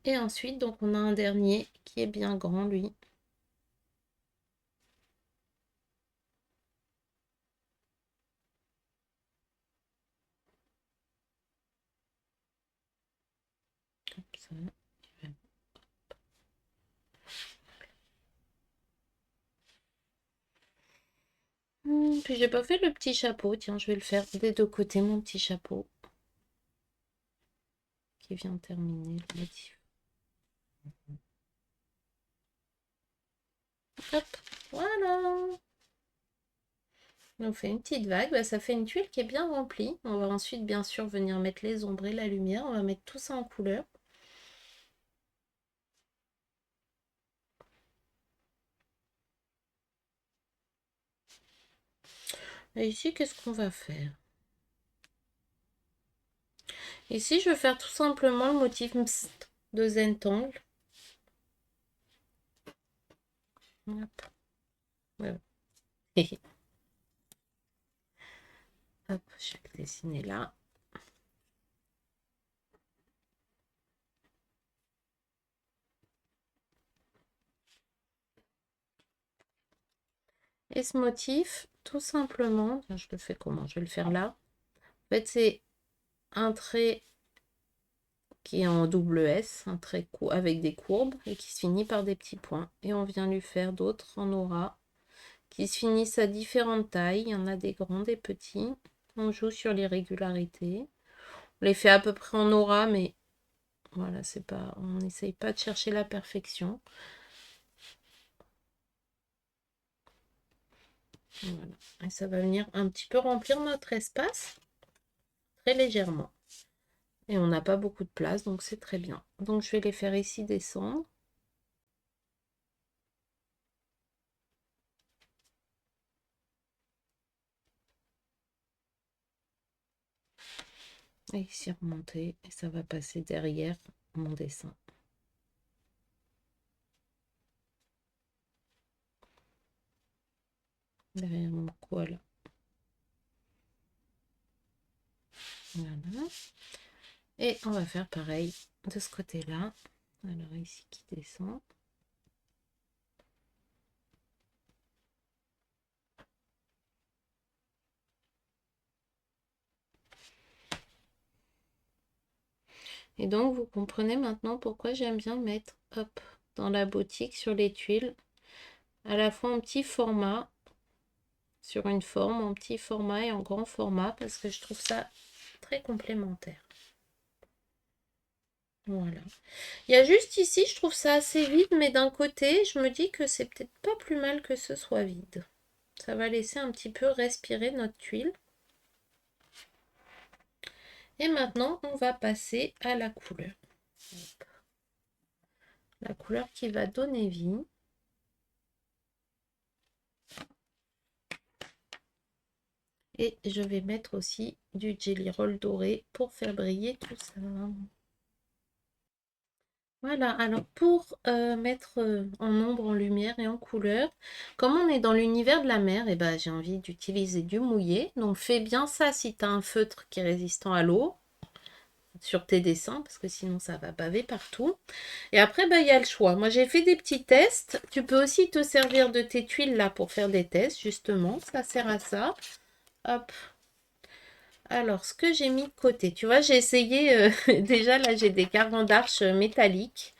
Et ensuite, donc on a un dernier qui est bien grand, lui. Comme ça. Puis j'ai pas fait le petit chapeau. Tiens, je vais le faire des deux côtés, mon petit chapeau. Qui vient terminer le motif. Hop, voilà. On fait une petite vague. Bah, ça fait une tuile qui est bien remplie. On va ensuite, bien sûr, venir mettre les ombres et la lumière. On va mettre tout ça en couleur. Et ici, qu'est-ce qu'on va faire? Ici, je vais faire tout simplement le motif de Zentangle. Hop. Ouais. Hop, je vais le dessiner là. Et ce motif, tout simplement, tiens, je le fais comment? Je vais le faire là. En fait, c'est un trait qui est en double S, un trait avec des courbes et qui se finit par des petits points. Et on vient lui faire d'autres en aura qui se finissent à différentes tailles. Il y en a des grands, des petits. On joue sur les régularités. On les fait à peu près en aura, mais voilà, c'est pas, on n'essaye pas de chercher la perfection. Voilà. Et ça va venir un petit peu remplir notre espace, très légèrement. Et on n'a pas beaucoup de place, donc c'est très bien. Donc je vais les faire ici descendre. Et ici remonter. Et ça va passer derrière mon dessin. Derrière mon poil. Voilà. Et on va faire pareil de ce côté-là. Alors ici qui descend. Et donc vous comprenez maintenant pourquoi j'aime bien mettre hop, dans la boutique sur les tuiles à la fois en petit format, sur une forme, en petit format et en grand format, parce que je trouve ça très complémentaire. Voilà. Il y a juste ici, je trouve ça assez vide, mais d'un côté, je me dis que c'est peut-être pas plus mal que ce soit vide. Ça va laisser un petit peu respirer notre tuile. Et maintenant, on va passer à la couleur. La couleur qui va donner vie. Et je vais mettre aussi du Jelly Roll doré pour faire briller tout ça. Voilà, alors pour mettre en ombre, en lumière et en couleur, comme on est dans l'univers de la mer, et ben, j'ai envie d'utiliser du mouillé. Donc fais bien ça si tu as un feutre qui est résistant à l'eau sur tes dessins, parce que sinon ça va baver partout. Et après, bah, il y a le choix. Moi, j'ai fait des petits tests. Tu peux aussi te servir de tes tuiles là pour faire des tests, justement. Ça sert à ça. Hop. Alors, ce que j'ai mis de côté, tu vois, j'ai essayé, déjà là, j'ai des cartons d'arches métalliques.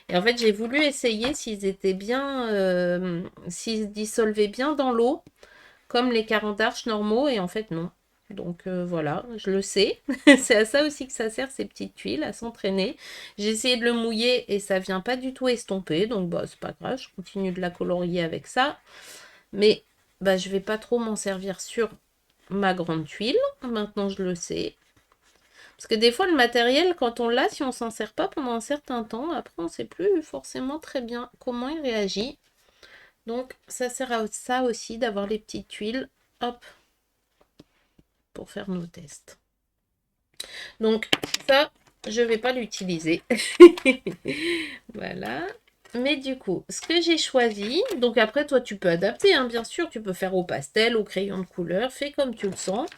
Et en fait, j'ai voulu essayer s'ils étaient bien, s'ils se dissolvaient bien dans l'eau, comme les cartons d'arches normaux. Et en fait, non. Donc voilà, je le sais. C'est à ça aussi que ça sert, ces petites tuiles, à s'entraîner. J'ai essayé de le mouiller et ça vient pas du tout estomper. Donc bah, c'est pas grave, je continue de la colorier avec ça. Mais bah, je vais pas trop m'en servir sur ma grande tuile. Maintenant, je le sais. Parce que des fois, le matériel, quand on l'a, si on s'en sert pas pendant un certain temps, après, on ne sait plus forcément très bien comment il réagit. Donc, ça sert à ça aussi d'avoir les petites tuiles, hop, pour faire nos tests. Donc, ça, je ne vais pas l'utiliser. Voilà. Mais du coup, ce que j'ai choisi, donc après, toi, tu peux adapter, hein, bien sûr, tu peux faire au pastel, au crayon de couleur, fais comme tu le sens.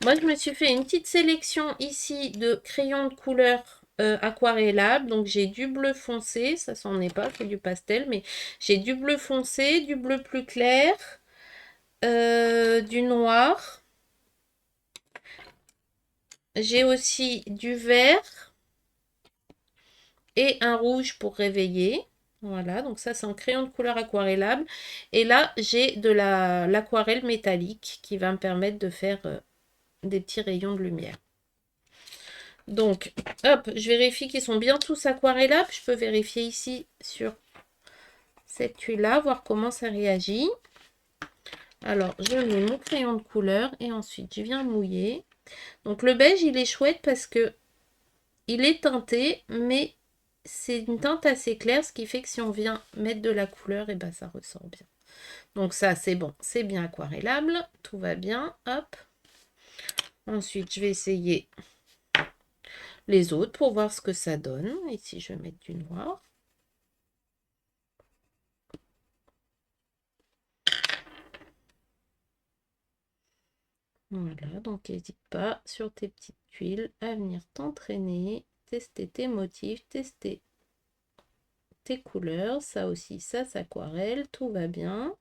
Moi, je me suis fait une petite sélection ici de crayons de couleur aquarellables. Donc, j'ai du bleu foncé, ça s'en est pas, c'est du pastel, mais j'ai du bleu foncé, du bleu plus clair, du noir. J'ai aussi du vert et un rouge pour réveiller. Voilà, donc ça, c'est un crayon de couleur aquarellable. Et là, j'ai de l'aquarelle métallique qui va me permettre de faire des petits rayons de lumière. Donc, hop, je vérifie qu'ils sont bien tous aquarellables. Je peux vérifier ici sur cette tuile-là, voir comment ça réagit. Alors, je mets mon crayon de couleur et ensuite, je viens mouiller. Donc, le beige, il est chouette parce que il est teinté, mais c'est une teinte assez claire, ce qui fait que si on vient mettre de la couleur, et ben ça ressort bien. Donc ça, c'est bon, c'est bien aquarellable, tout va bien, hop. Ensuite, je vais essayer les autres pour voir ce que ça donne. Ici, je vais mettre du noir. Voilà, donc n'hésite pas sur tes petites tuiles à venir t'entraîner, tester tes motifs, tester tes couleurs. Ça aussi, ça s'aquarelle, tout va bien.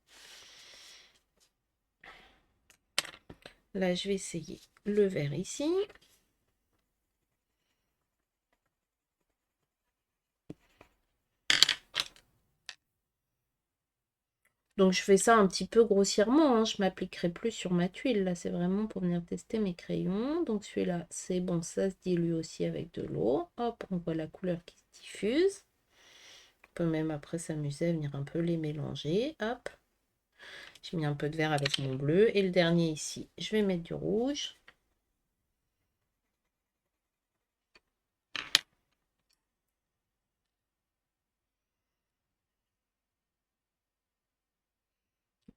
Là, je vais essayer le vert ici. Donc je fais ça un petit peu grossièrement, hein. Je m'appliquerai plus sur ma tuile. Là, c'est vraiment pour venir tester mes crayons. Donc celui-là, c'est bon, ça se dilue aussi avec de l'eau. Hop, on voit la couleur qui se diffuse. On peut même après s'amuser à venir un peu les mélanger. Hop. J'ai mis un peu de vert avec mon bleu. Et le dernier ici, je vais mettre du rouge.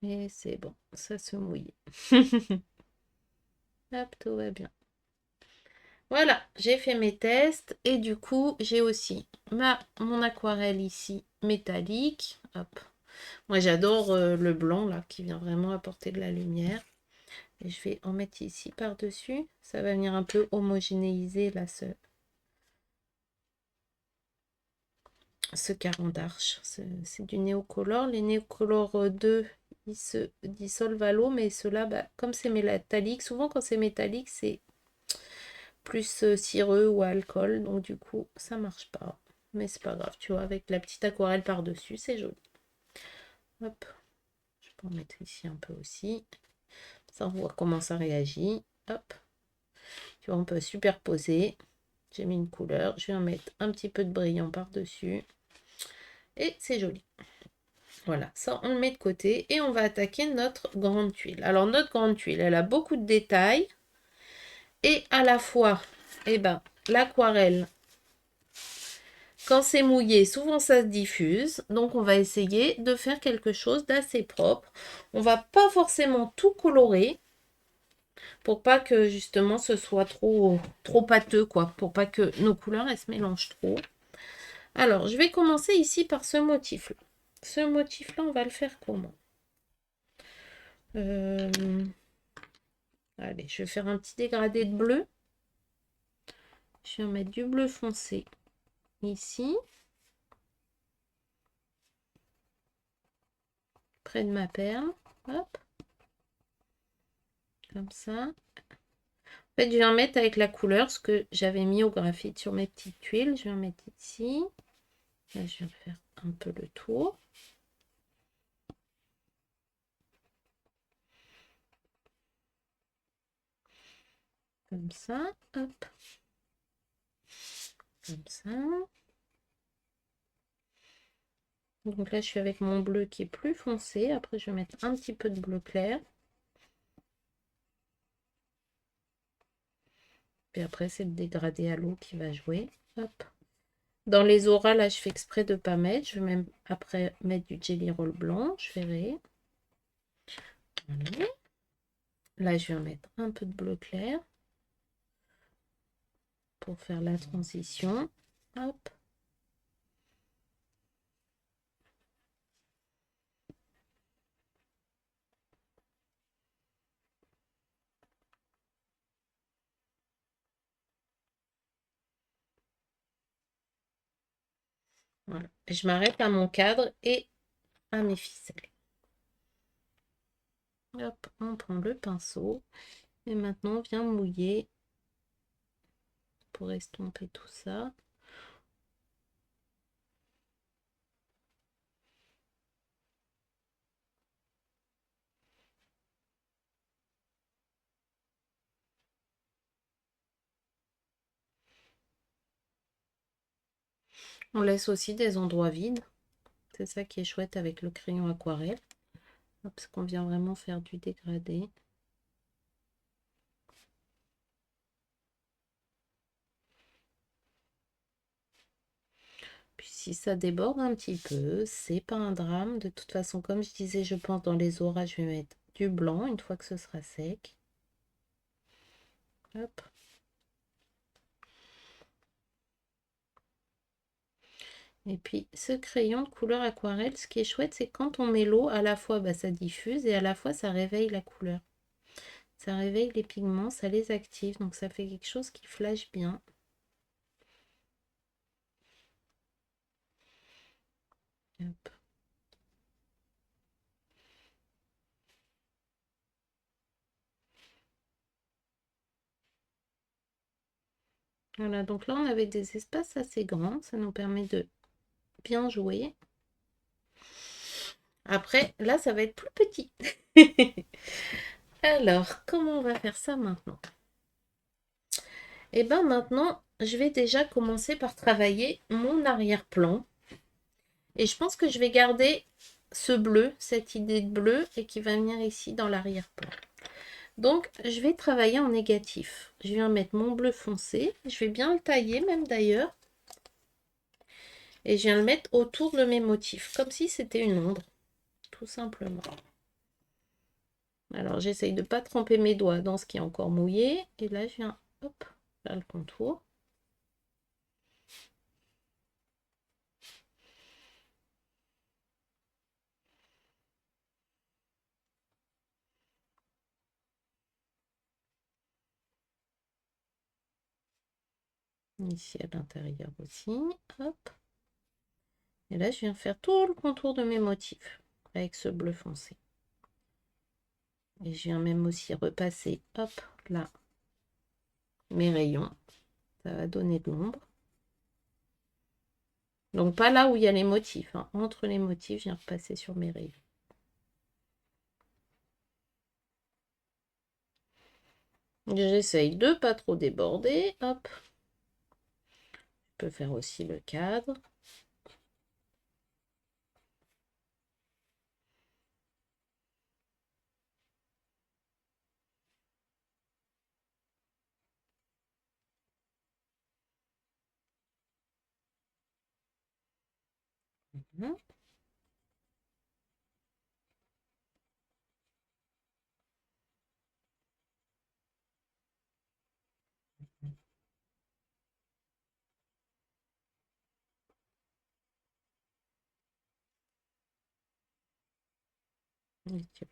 Et c'est bon, ça se mouille. Hop, tout va bien. Voilà, j'ai fait mes tests et du coup, j'ai aussi mon aquarelle ici métallique. Hop. Moi, j'adore le blanc là qui vient vraiment apporter de la lumière. Et je vais en mettre ici par-dessus. Ça va venir un peu homogénéiser là ce carreau d'arche. C'est du néocolore. Les néocolores 2, ils se dissolvent à l'eau, mais ceux-là, bah, comme c'est métallique, souvent quand c'est métallique, c'est plus cireux ou alcool. Donc du coup, ça marche pas. Mais c'est pas grave, tu vois, avec la petite aquarelle par-dessus, c'est joli. Hop, je peux en mettre ici un peu aussi. Ça, on voit comment ça réagit. Hop, tu vois, on peut superposer. J'ai mis une couleur, je vais en mettre un petit peu de brillant par-dessus. Et c'est joli. Voilà, ça on le met de côté et on va attaquer notre grande tuile. Alors notre grande tuile, elle a beaucoup de détails et à la fois, eh ben, l'aquarelle, quand c'est mouillé, souvent ça se diffuse. Donc on va essayer de faire quelque chose d'assez propre. On va pas forcément tout colorer pour pas que justement ce soit trop pâteux, quoi. Pour pas que nos couleurs elles se mélangent trop. Alors je vais commencer ici par ce motif-là. Ce motif-là, on va le faire comment? Allez, je vais faire un petit dégradé de bleu. Je vais en mettre du bleu foncé ici, près de ma perle. Hop, comme ça. En fait, je vais en mettre avec la couleur, ce que j'avais mis au graphite sur mes petites tuiles. Je vais en mettre ici. Là, je viens de faire un peu le tour. Comme ça, hop. Comme ça. Donc là, je suis avec mon bleu qui est plus foncé. Après, je vais mettre un petit peu de bleu clair. Puis après, c'est le dégradé à l'eau qui va jouer. Hop. Dans les auras, là, je fais exprès de ne pas mettre. Je vais même après mettre du Jelly Roll blanc. Je verrai. Voilà. Là, je vais mettre un peu de bleu clair pour faire la transition. Hop. Voilà. Et je m'arrête à mon cadre et à mes ficelles. Hop, on prend le pinceau. Et maintenant, on vient mouiller pour estomper tout ça. On laisse aussi des endroits vides. C'est ça qui est chouette avec le crayon aquarelle. Parce qu'on vient vraiment faire du dégradé. Puis si ça déborde un petit peu, c'est pas un drame. De toute façon, comme je disais, je pense dans les auras, je vais mettre du blanc une fois que ce sera sec. Hop. Et puis ce crayon de couleur aquarelle, ce qui est chouette, c'est quand on met l'eau, à la fois ça diffuse et à la fois ça réveille la couleur. Ça réveille les pigments, ça les active, donc ça fait quelque chose qui flash bien. Hop. Voilà, donc là on avait des espaces assez grands, ça nous permet de bien jouer. Après, là ça va être plus petit. Alors, comment on va faire ça maintenant? Et bien maintenant, je vais déjà commencer par travailler mon arrière-plan. Et je pense que je vais garder ce bleu, cette idée de bleu, et qui va venir ici dans l'arrière-plan. Donc, je vais travailler en négatif. Je viens mettre mon bleu foncé. Je vais bien le tailler, même d'ailleurs. Et je viens le mettre autour de mes motifs, comme si c'était une ombre, tout simplement. Alors, j'essaye de ne pas tremper mes doigts dans ce qui est encore mouillé. Et là, je viens, hop, faire le contour. Ici à l'intérieur aussi, hop. Et là, je viens faire tout le contour de mes motifs avec ce bleu foncé. Et je viens même aussi repasser, hop, là, mes rayons. Ça va donner de l'ombre. Donc pas là où il y a les motifs, hein. Entre les motifs, je viens repasser sur mes rayons. J'essaye de pas trop déborder, hop. Je peux faire aussi le cadre. Mmh.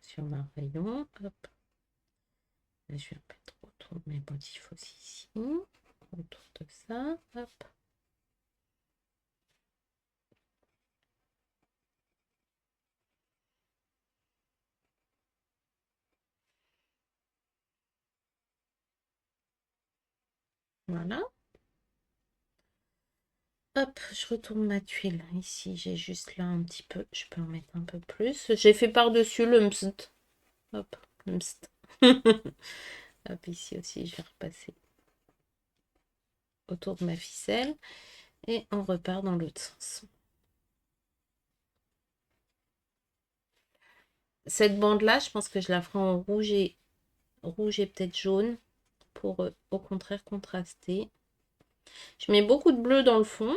Sur ma rayon, hop. Là, je vais mettre autour de mes motifs aussi ici, autour de ça, hop. Voilà. Hop, je retourne ma tuile. Ici, j'ai juste là un petit peu. Je peux en mettre un peu plus. J'ai fait par-dessus le mst. Hop, le mst. Hop, ici aussi, je vais repasser autour de ma ficelle. Et on repart dans l'autre sens. Cette bande-là, je pense que je la ferai en rouge et peut-être jaune. pour au contraire contraster. Je mets beaucoup de bleu dans le fond.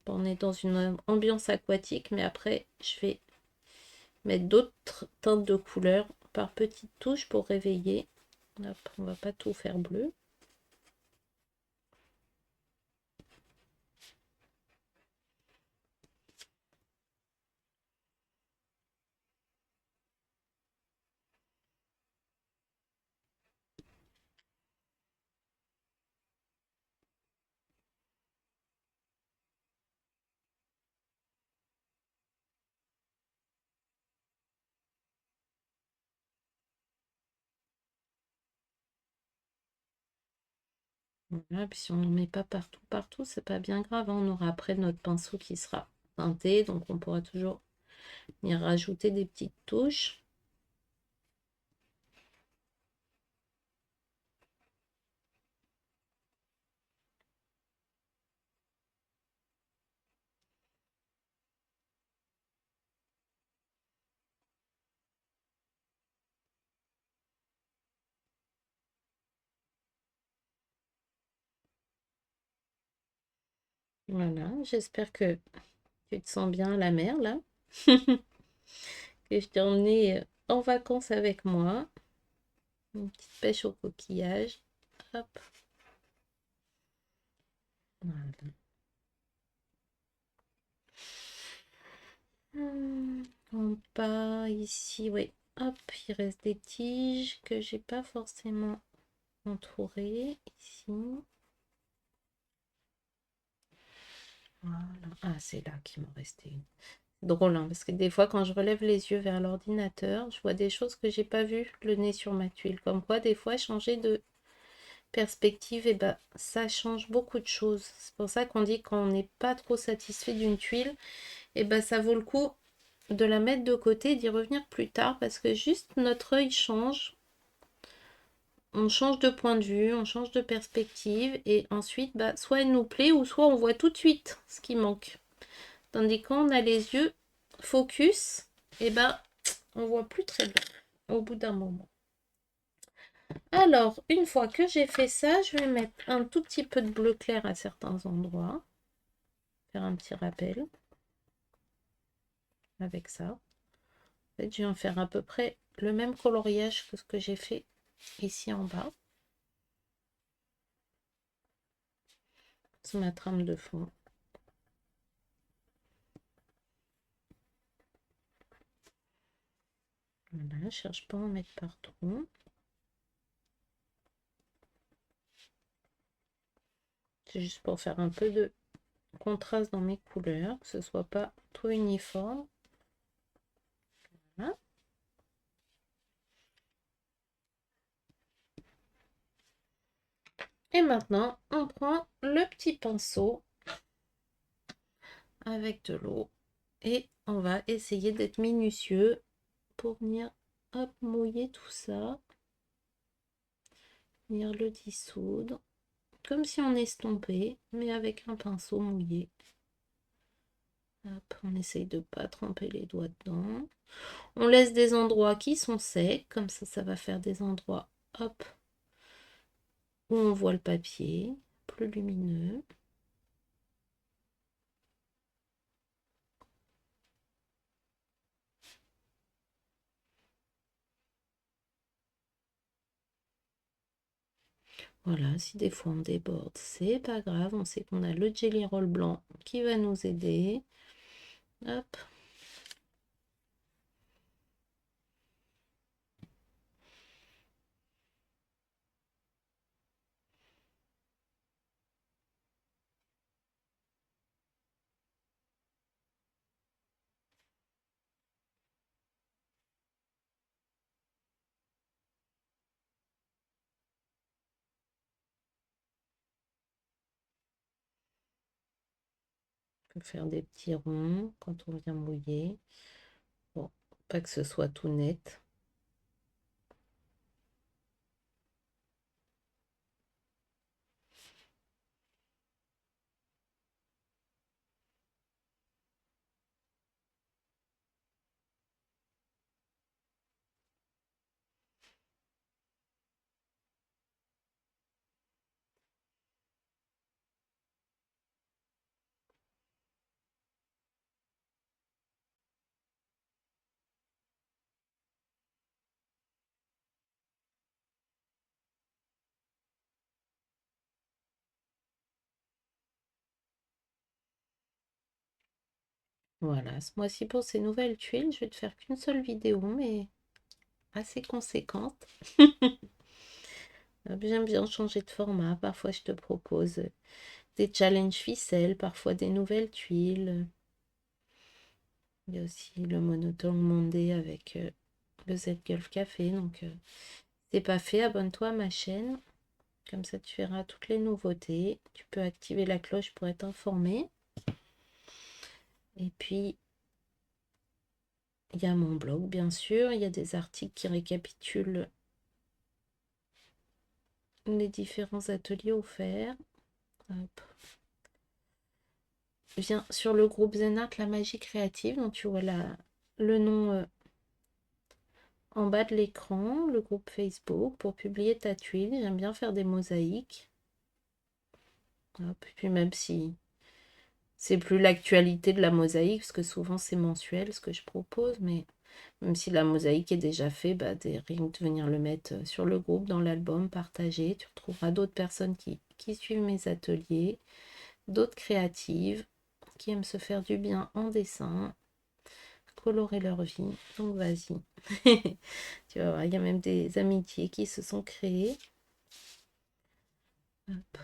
On est dans une ambiance aquatique, mais après je vais mettre d'autres teintes de couleurs par petites touches pour réveiller. Hop, on va pas tout faire bleu. Voilà, puis si on n'en met pas partout, c'est pas bien grave, hein. On aura après notre pinceau qui sera teinté, donc on pourra toujours venir rajouter des petites touches. Voilà, j'espère que tu te sens bien à la mer là. Que je t'ai emmené en vacances avec moi. Une petite pêche au coquillage. Hop. Voilà. En bas, ici, oui. Hop, il reste des tiges que j'ai pas forcément entourées. Ici. Voilà. Ah, c'est là qu'il m'en restait une. Drôle, hein, parce que des fois, quand je relève les yeux vers l'ordinateur, je vois des choses que j'ai pas vues le nez sur ma tuile. Comme quoi, des fois, changer de perspective, et ben, ça change beaucoup de choses. C'est pour ça qu'on dit quand on n'est pas trop satisfait d'une tuile, et ben, ça vaut le coup de la mettre de côté et d'y revenir plus tard parce que juste notre œil change. On change de point de vue, on change de perspective et ensuite, bah, soit elle nous plaît ou soit on voit tout de suite ce qui manque. Tandis quand on a les yeux focus, et ben on voit plus très bien au bout d'un moment. Alors, une fois que j'ai fait ça, je vais mettre un tout petit peu de bleu clair à certains endroits. Faire un petit rappel avec ça. En fait, je vais en faire à peu près le même coloriage que ce que j'ai fait ici en bas. C'est ma trame de fond. Voilà, je cherche pas à en mettre partout. C'est juste pour faire un peu de contraste dans mes couleurs, que ce soit pas trop uniforme. Voilà. Et maintenant, on prend le petit pinceau avec de l'eau et on va essayer d'être minutieux pour venir hop, mouiller tout ça, venir le dissoudre, comme si on estompait, mais avec un pinceau mouillé. Hop, on essaye de pas tremper les doigts dedans. On laisse des endroits qui sont secs, comme ça va faire des endroits, hop, où on voit le papier, plus lumineux. Voilà, si des fois on déborde, c'est pas grave, on sait qu'on a le Jelly Roll blanc qui va nous aider. Hop. On peut faire des petits ronds quand on vient mouiller. Bon, pas que ce soit tout net. Voilà, ce mois-ci pour ces nouvelles tuiles, je vais te faire qu'une seule vidéo, mais assez conséquente. J'aime bien changer de format. Parfois, je te propose des challenges ficelles, parfois des nouvelles tuiles. Il y a aussi le monotone Monday avec le Z-Gulf Café. Donc, c'est pas fait, abonne-toi à ma chaîne. Comme ça, tu verras toutes les nouveautés. Tu peux activer la cloche pour être informé. Et puis, il y a mon blog, bien sûr. Il y a des articles qui récapitulent les différents ateliers offerts. Hop. Viens sur le groupe Zen Art, la magie créative. Donc, tu vois le nom en bas de l'écran, le groupe Facebook pour publier ta tuile. J'aime bien faire des mosaïques. Hop. Et puis, même si c'est plus l'actualité de la mosaïque, parce que souvent c'est mensuel ce que je propose, mais même si la mosaïque est déjà faite, bah, rien que de venir le mettre sur le groupe, dans l'album, partager. Tu retrouveras d'autres personnes qui suivent mes ateliers, d'autres créatives qui aiment se faire du bien en dessin, colorer leur vie. Donc vas-y. Tu vas voir, il y a même des amitiés qui se sont créées. Hop.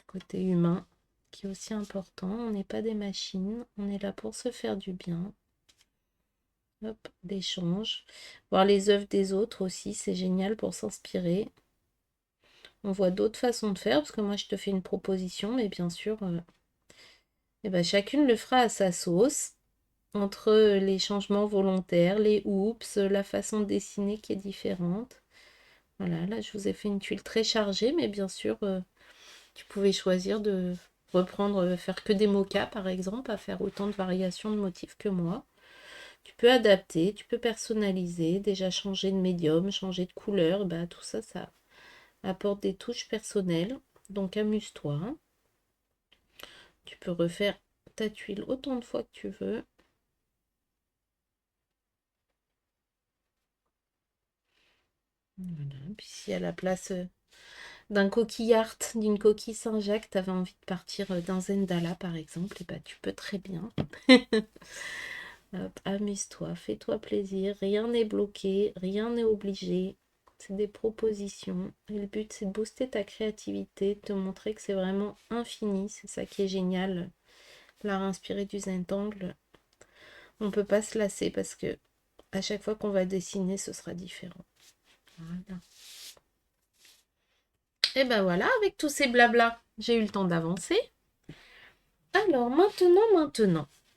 Côté humain, qui est aussi important. On n'est pas des machines, on est là pour se faire du bien. Hop, l'échange. Voir les œuvres des autres aussi, c'est génial pour s'inspirer. On voit d'autres façons de faire, parce que moi je te fais une proposition, mais bien sûr, eh ben, chacune le fera à sa sauce. Entre les changements volontaires, les oups, la façon de dessiner qui est différente. Voilà, là je vous ai fait une tuile très chargée, mais bien sûr, tu pouvais choisir de reprendre, faire que des mochas par exemple, à faire autant de variations de motifs que moi. Tu peux adapter, tu peux personnaliser, déjà changer de médium, changer de couleur, bah, tout ça, ça apporte des touches personnelles. Donc amuse-toi. Tu peux refaire ta tuile autant de fois que tu veux. Voilà. Puis si à la place d'un coquille art, d'une coquille Saint-Jacques, tu avais envie de partir d'un Zendala par exemple, et bah tu peux très bien. Hop, amuse-toi, fais-toi plaisir, rien n'est bloqué, rien n'est obligé. C'est des propositions. Et le but, c'est de booster ta créativité, de te montrer que c'est vraiment infini. C'est ça qui est génial. L'art inspiré du Zentangle, on ne peut pas se lasser parce que à chaque fois qu'on va dessiner, ce sera différent. Voilà. Et ben voilà, avec tous ces blablas, j'ai eu le temps d'avancer. Alors maintenant,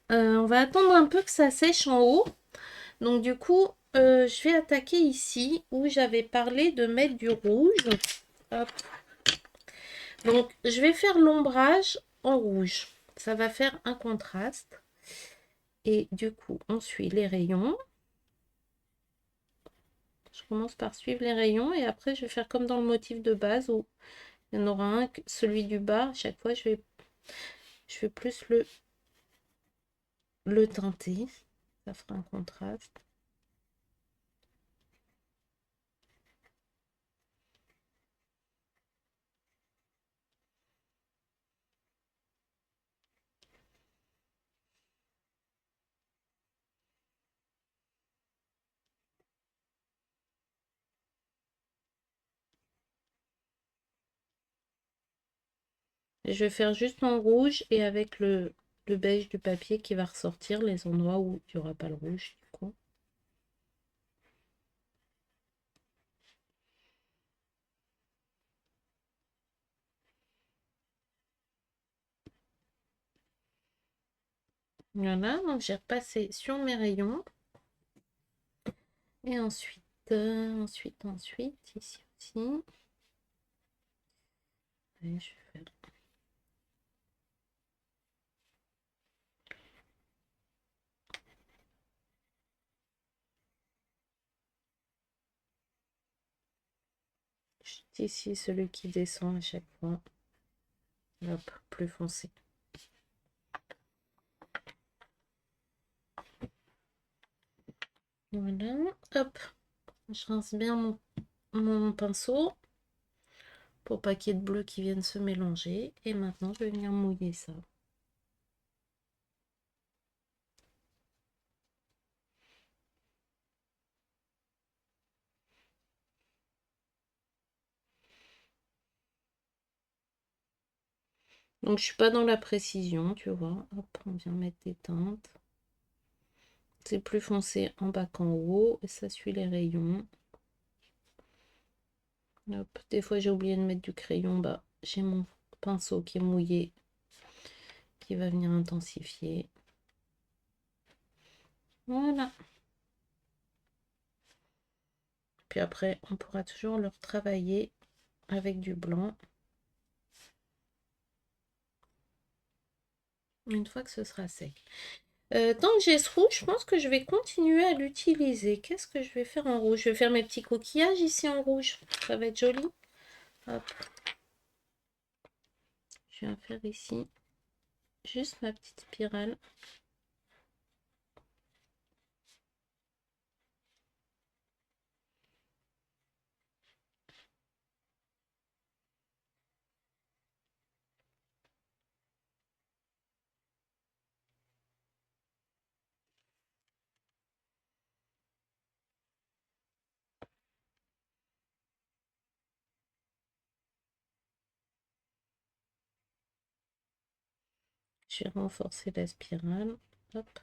on va attendre un peu que ça sèche en haut. Donc du coup, je vais attaquer ici où j'avais parlé de mettre du rouge. Hop. Donc je vais faire l'ombrage en rouge. Ça va faire un contraste. Et du coup, on suit les rayons. Je commence par suivre les rayons et après je vais faire comme dans le motif de base où il y en aura un, celui du bas. À chaque fois, je vais plus le teinter. Ça fera un contraste. Et je vais faire juste en rouge et avec le beige du papier qui va ressortir les endroits où il n'y aura pas le rouge du coup. Voilà, donc j'ai repassé sur mes rayons. Et ensuite, ici aussi. Et je vais faire juste ici celui qui descend à chaque fois. Hop, plus foncé. Voilà, hop, je rince bien mon pinceau pour pas qu'il y ait de bleu qui vienne se mélanger. Et maintenant, je vais venir mouiller ça. Donc je suis pas dans la précision, tu vois. Hop, on vient mettre des teintes. C'est plus foncé en bas qu'en haut et ça suit les rayons. Hop. Des fois j'ai oublié de mettre du crayon, bah j'ai mon pinceau qui est mouillé qui va venir intensifier. Voilà. Puis après on pourra toujours le retravailler avec du blanc une fois que ce sera sec. Tant que j'ai ce rouge, je pense que je vais continuer à l'utiliser. Qu'est-ce que je vais faire en rouge? Je vais faire mes petits coquillages ici en rouge. Ça va être joli. Hop. Je viens faire ici juste ma petite spirale. Je vais renforcer la spirale. Hop.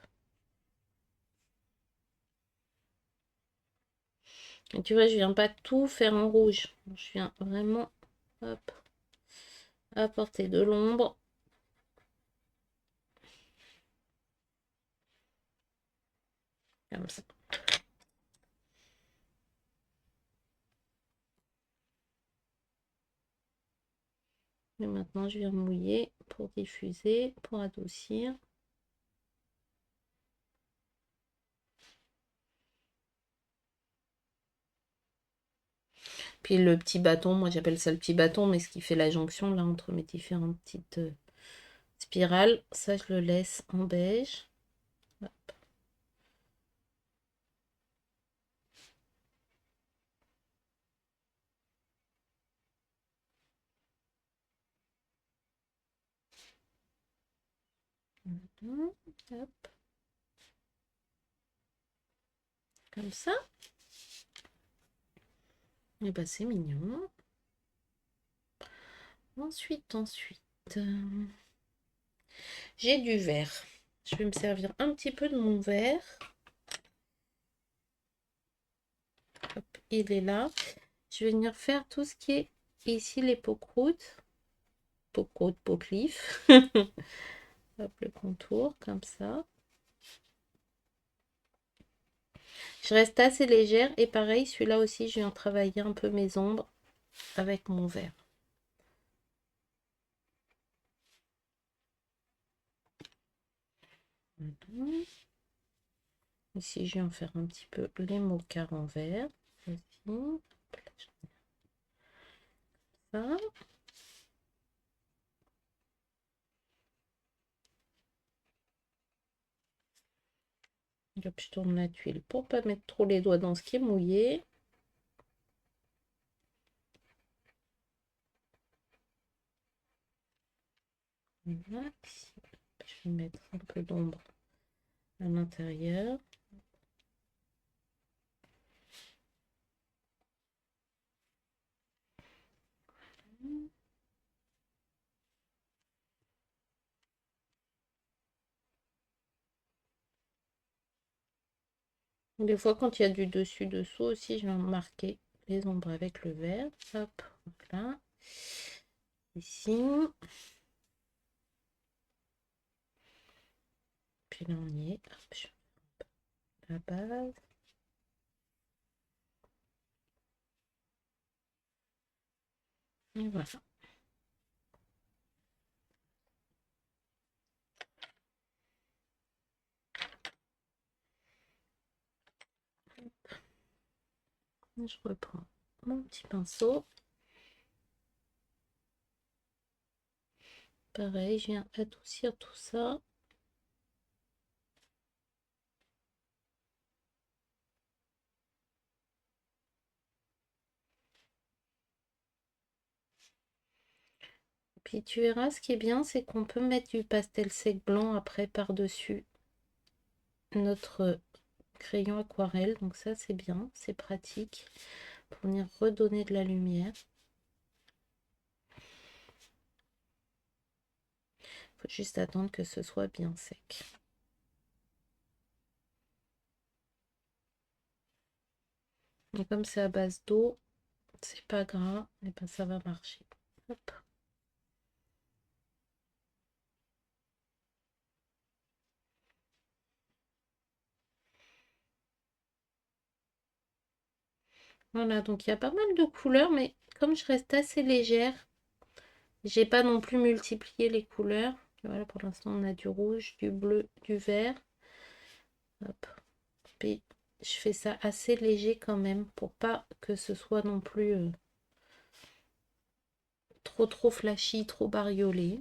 Et tu vois, je viens pas tout faire en rouge. Je viens vraiment, hop, apporter de l'ombre. Comme ça. Et maintenant, je viens mouiller pour diffuser, pour adoucir. Puis le petit bâton, moi j'appelle ça le petit bâton, mais ce qui fait la jonction là entre mes différentes petites spirales, ça je le laisse en beige. Hop. Hop. Comme ça. Et bah c'est mignon. Ensuite, j'ai du vert. Je vais me servir un petit peu de mon vert. Hop, il est là. Je vais venir faire tout ce qui est ici les pots-croûtes. Pot-croûte, pot-cliff. Hop, le contour, comme ça. Je reste assez légère et pareil, celui-là aussi, je viens travailler un peu mes ombres avec mon vert. Ici, je vais en faire un petit peu les mocares en vert. Vas-y. Ça. Hop, je tourne la tuile pour pas mettre trop les doigts dans ce qui est mouillé. Voilà. Je vais mettre un peu d'ombre à l'intérieur. Des fois, quand il y a du dessus-dessous aussi, je vais marquer les ombres avec le vert. Hop, voilà. Ici. Puis là, on y est. Hop, je fais la base. Et voilà. Je reprends mon petit pinceau. Pareil, je viens adoucir tout ça. Puis tu verras, ce qui est bien, c'est qu'on peut mettre du pastel sec blanc après par-dessus notre crayon aquarelle. Donc ça, c'est bien, c'est pratique pour venir redonner de la lumière. Faut juste attendre que ce soit bien sec. Et comme c'est à base d'eau, c'est pas gras, et ben ça va marcher. Hop. Voilà, donc il y a pas mal de couleurs, mais comme je reste assez légère, j'ai pas non plus multiplié les couleurs. Voilà, pour l'instant, on a du rouge, du bleu, du vert. Hop. Puis, je fais ça assez léger quand même, pour pas que ce soit non plus trop flashy, trop bariolé.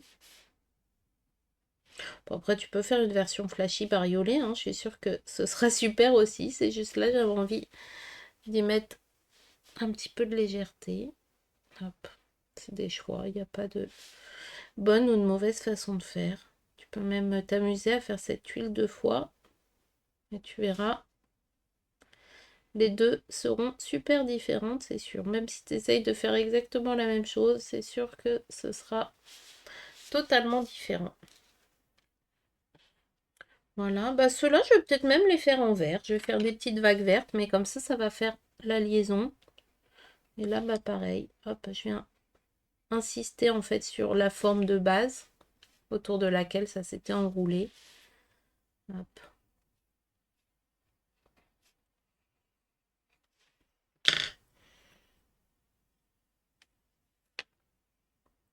Bon, après, tu peux faire une version flashy bariolée, hein. Je suis sûre que ce sera super aussi. C'est juste là, j'avais envie d'y mettre un petit peu de légèreté. Hop. C'est des choix, il n'y a pas de bonne ou de mauvaise façon de faire. Tu peux même t'amuser à faire cette huile 2 fois. Et tu verras, les deux seront super différentes, c'est sûr. Même si tu essayes de faire exactement la même chose, c'est sûr que ce sera totalement différent. Voilà, bah ceux-là, je vais peut-être même les faire en vert. Je vais faire des petites vagues vertes, mais comme ça va faire la liaison. Et là, bah pareil, hop, je viens insister en fait sur la forme de base autour de laquelle ça s'était enroulé. Hop.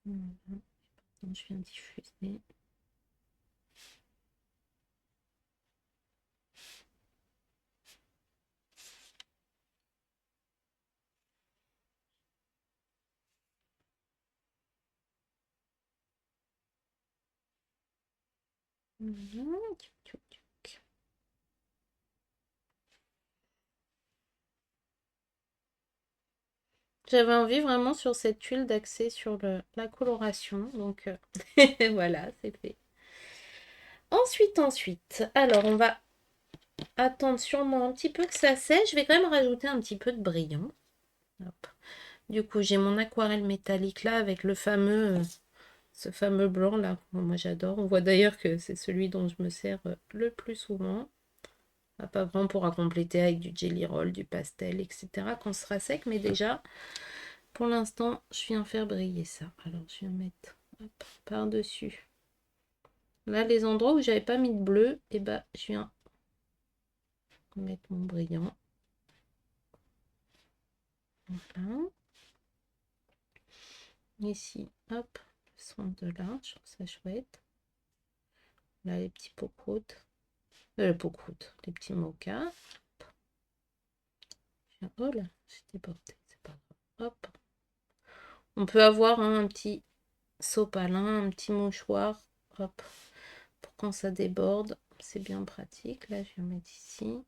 Voilà. Je viens diffuser. Voilà. J'avais envie vraiment sur cette huile d'axer sur la coloration. Donc voilà, c'est fait. Ensuite, alors on va attendre sûrement un petit peu que ça sèche. Je vais quand même rajouter un petit peu de brillant. Hop. Du coup, j'ai mon aquarelle métallique là avec ce fameux blanc là. Moi j'adore. On voit d'ailleurs que c'est celui dont je me sers le plus souvent. Pas vraiment pour compléter avec du jelly roll, du pastel, etc. quand ce sera sec, mais déjà, pour l'instant, je viens faire briller ça. Alors, je viens mettre par-dessus. Là, les endroits où j'avais pas mis de bleu, et bah, je viens mettre mon brillant. Voilà. Ici, hop, le centre de là, je trouve ça chouette. Là, les petits pots-croûtes. Les pots-croûtes, les petits mochas. Oh là, j'ai débordé, c'est pas grave. Hop. On peut avoir un petit sopalin, un petit mouchoir. Hop. Pour quand ça déborde, c'est bien pratique. Là, je vais mettre ici.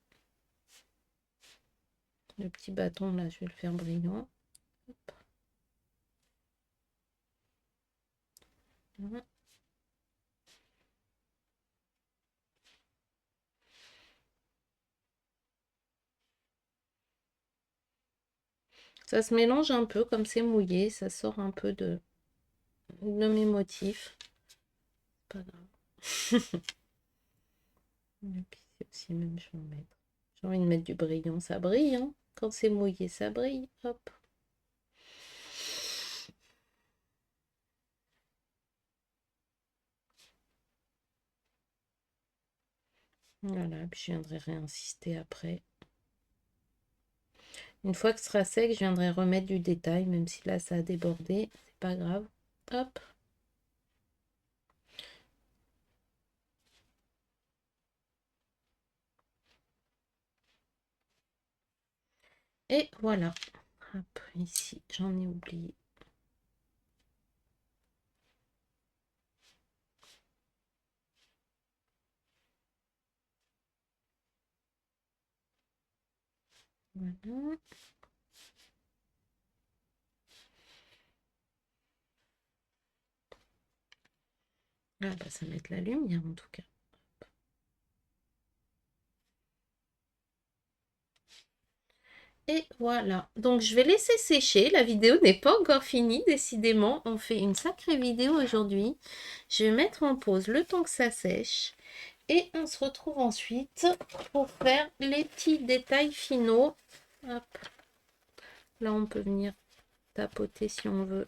Le petit bâton, là, je vais le faire brillant. Hop. Voilà. Ça se mélange un peu, comme c'est mouillé, ça sort un peu de mes motifs. Pas grave. Et puis aussi, même, je vais en mettre. J'ai envie de mettre du brillant, ça brille, hein. Quand c'est mouillé, ça brille. Hop. Voilà, puis je viendrai réinsister après. Une fois que ce sera sec, je viendrai remettre du détail, même si là ça a débordé, c'est pas grave. Hop. Et voilà. Hop, ici, j'en ai oublié. Voilà. Ah bah ça met de la lumière en tout cas. Et voilà. Donc, je vais laisser sécher. La vidéo n'est pas encore finie, décidément. On fait une sacrée vidéo aujourd'hui. Je vais mettre en pause le temps que ça sèche. Et on se retrouve ensuite pour faire les petits détails finaux. Hop. Là, on peut venir tapoter si on veut.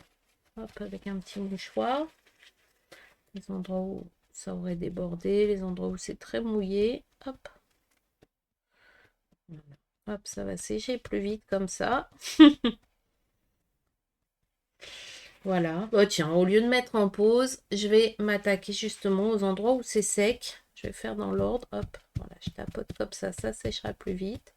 Hop, avec un petit mouchoir. Les endroits où ça aurait débordé, les endroits où c'est très mouillé. Hop. Hop, ça va sécher plus vite comme ça. Voilà. Oh, tiens, au lieu de mettre en pause, je vais m'attaquer justement aux endroits où c'est sec. Je vais faire dans l'ordre. Hop, voilà, je tapote comme ça séchera plus vite.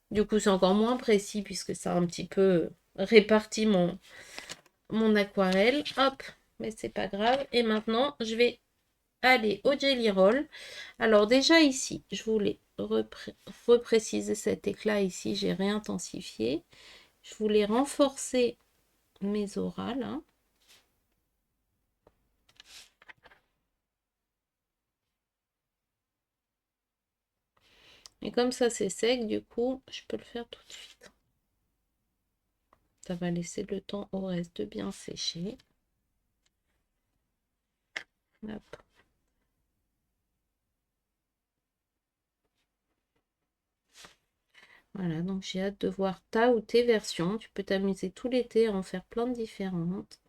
Du coup, c'est encore moins précis puisque ça a un petit peu réparti mon aquarelle. Hop, mais c'est pas grave. Et maintenant, je vais aller au Jelly Roll. Alors déjà ici, je voulais repréciser cet éclat ici. J'ai réintensifié. Je voulais renforcer mes auras là. Et comme ça c'est sec, du coup, je peux le faire tout de suite. Ça va laisser le temps au reste de bien sécher. Hop. Voilà, donc j'ai hâte de voir ta ou tes versions. Tu peux t'amuser tout l'été à en faire plein de différentes.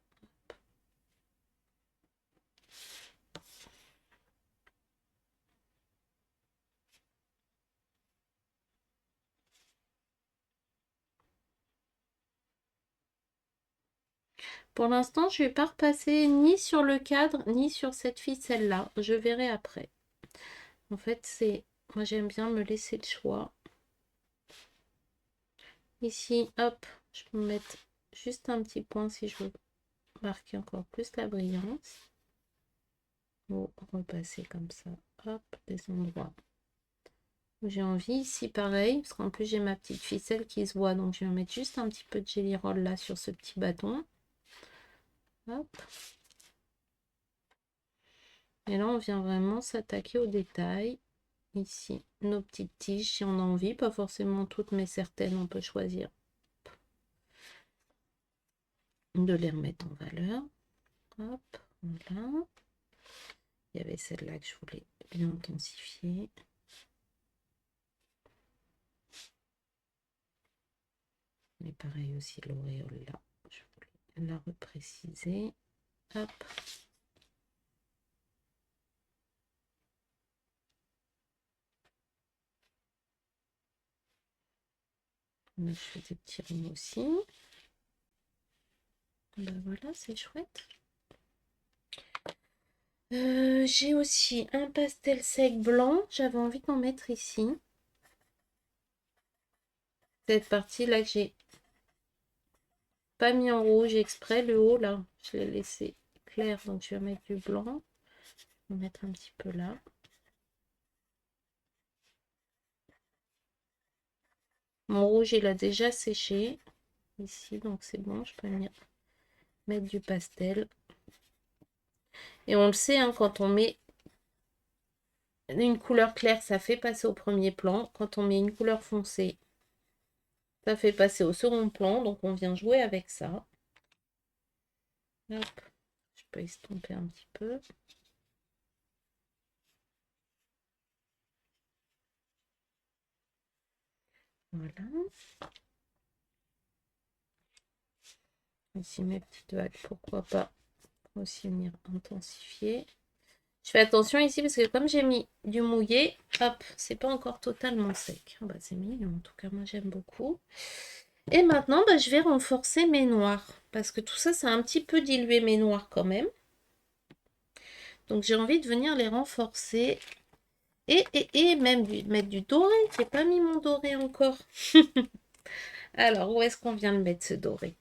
Pour l'instant, je ne vais pas repasser ni sur le cadre, ni sur cette ficelle-là. Je verrai après. En fait, moi, j'aime bien me laisser le choix. Ici, hop, je peux mettre juste un petit point si je veux marquer encore plus la brillance. Ou repasser comme ça. Hop, des endroits où j'ai envie. Ici, pareil, parce qu'en plus, j'ai ma petite ficelle qui se voit. Donc, je vais mettre juste un petit peu de Jelly Roll là sur ce petit bâton. Hop. Et là, on vient vraiment s'attaquer aux détails. Ici, nos petites tiges, si on a envie. Pas forcément toutes, mais certaines, on peut choisir de les remettre en valeur. Hop, voilà. Il y avait celle-là que je voulais bien intensifier. Et pareil aussi l'auréole là. Je voulais la repréciser. Hop. Là, je fais des petits ronds aussi. Ben voilà, c'est chouette. J'ai aussi un pastel sec blanc. J'avais envie d'en mettre ici. Cette partie là que j'ai pas mis en rouge exprès. Le haut là, je l'ai laissé clair. Donc je vais mettre du blanc. Je vais mettre un petit peu là. Mon rouge il a déjà séché. Ici, donc c'est bon. Je peux venir mettre du pastel. Et on le sait, hein, quand on met une couleur claire, ça fait passer au premier plan. Quand on met une couleur foncée, ça fait passer au second plan. Donc on vient jouer avec ça. Hop. Je peux estomper un petit peu. Voilà. Ici mes petites vagues, pourquoi pas aussi venir intensifier. Je fais attention ici parce que comme j'ai mis du mouillé, hop, c'est pas encore totalement sec. Oh bah, c'est mignon, en tout cas moi j'aime beaucoup. Et maintenant bah, je vais renforcer mes noirs parce que tout ça, ça a un petit peu dilué mes noirs quand même. Donc j'ai envie de venir les renforcer et même mettre du doré. J'ai pas mis mon doré encore. Alors où est-ce qu'on vient le mettre ce doré?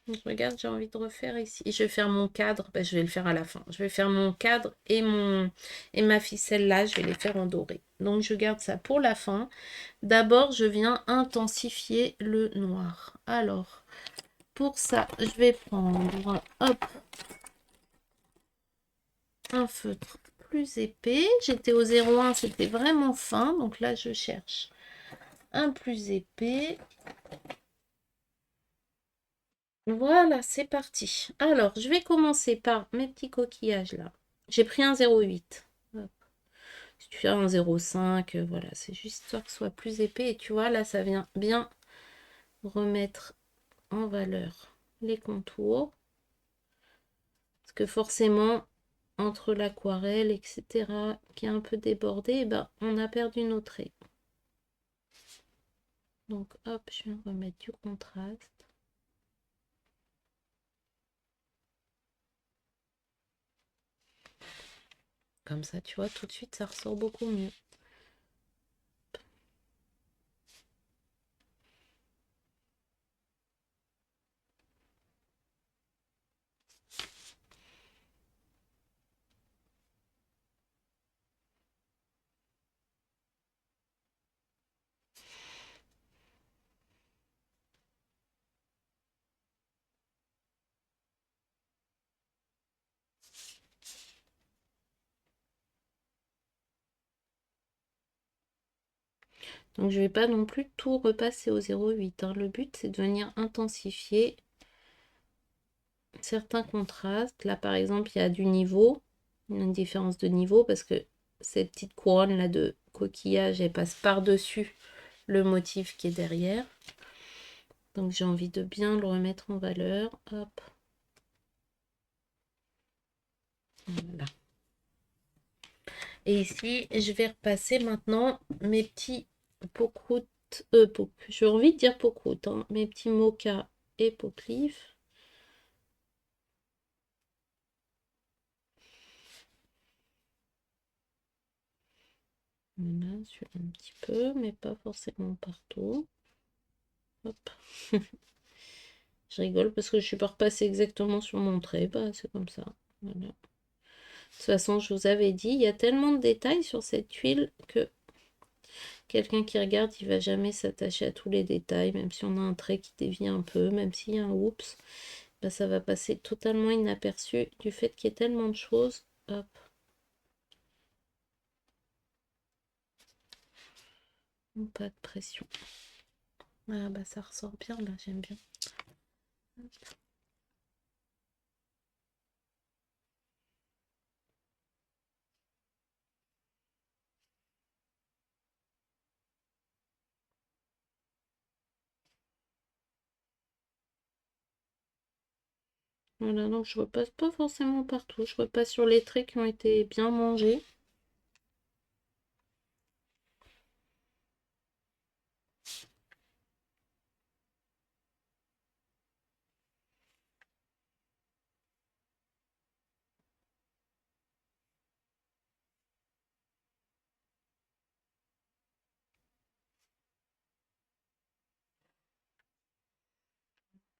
Donc, regarde, j'ai envie de refaire ici. Et je vais faire mon cadre. Ben, je vais le faire à la fin. Je vais faire mon cadre et ma ficelle là. Je vais les faire en doré. Donc, je garde ça pour la fin. D'abord, je viens intensifier le noir. Alors, pour ça, je vais prendre hop, un feutre plus épais. J'étais au 0,1, c'était vraiment fin. Donc là, je cherche un plus épais. Voilà, c'est parti. Alors, je vais commencer par mes petits coquillages là. J'ai pris un 0,8. Hop. Si tu fais un 0,5, voilà, c'est juste histoire que ce soit plus épais. Et tu vois, là, ça vient bien remettre en valeur les contours. Parce que forcément, entre l'aquarelle, etc., qui est un peu débordé, eh ben, on a perdu nos traits. Donc, hop, je vais remettre du contraste. Comme ça, tu vois, tout de suite, ça ressort beaucoup mieux. Donc, je vais pas non plus tout repasser au 0,8. Hein. Le but, c'est de venir intensifier certains contrastes. Là, par exemple, il y a du niveau, une différence de niveau, parce que cette petite couronne là de coquillage, elle passe par-dessus le motif qui est derrière. Donc j'ai envie de bien le remettre en valeur. Hop. Voilà. Et ici, je vais repasser maintenant mes petits pots-croûtes. J'ai envie de dire pots-croûtes, hein, mes petits mochas et pots-cliff. Voilà, sur un petit peu, mais pas forcément partout. Hop. Je rigole parce que je suis pas repassée exactement sur mon trait. Bah, c'est comme ça. Voilà. De toute façon, je vous avais dit, il y a tellement de détails sur cette tuile que quelqu'un qui regarde, il va jamais s'attacher à tous les détails, même si on a un trait qui dévie un peu, même s'il y a un oups, bah, ça va passer totalement inaperçu du fait qu'il y ait tellement de choses. Hop. Pas de pression. Ah bah ça ressort bien là, j'aime bien. Voilà, donc je repasse pas forcément partout, je repasse sur les traits qui ont été bien mangés.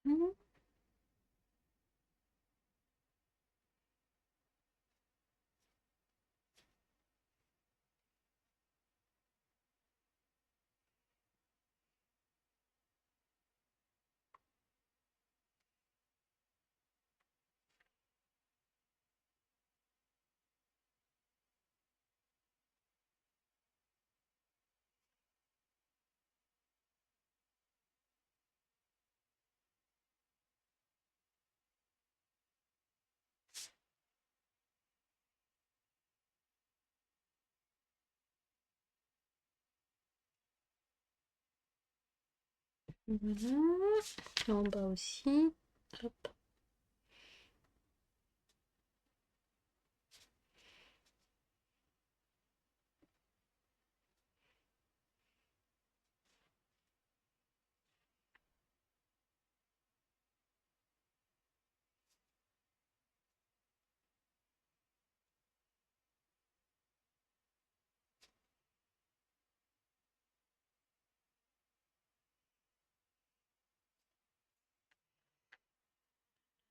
Mhm. Voilà. En bas aussi. Hop.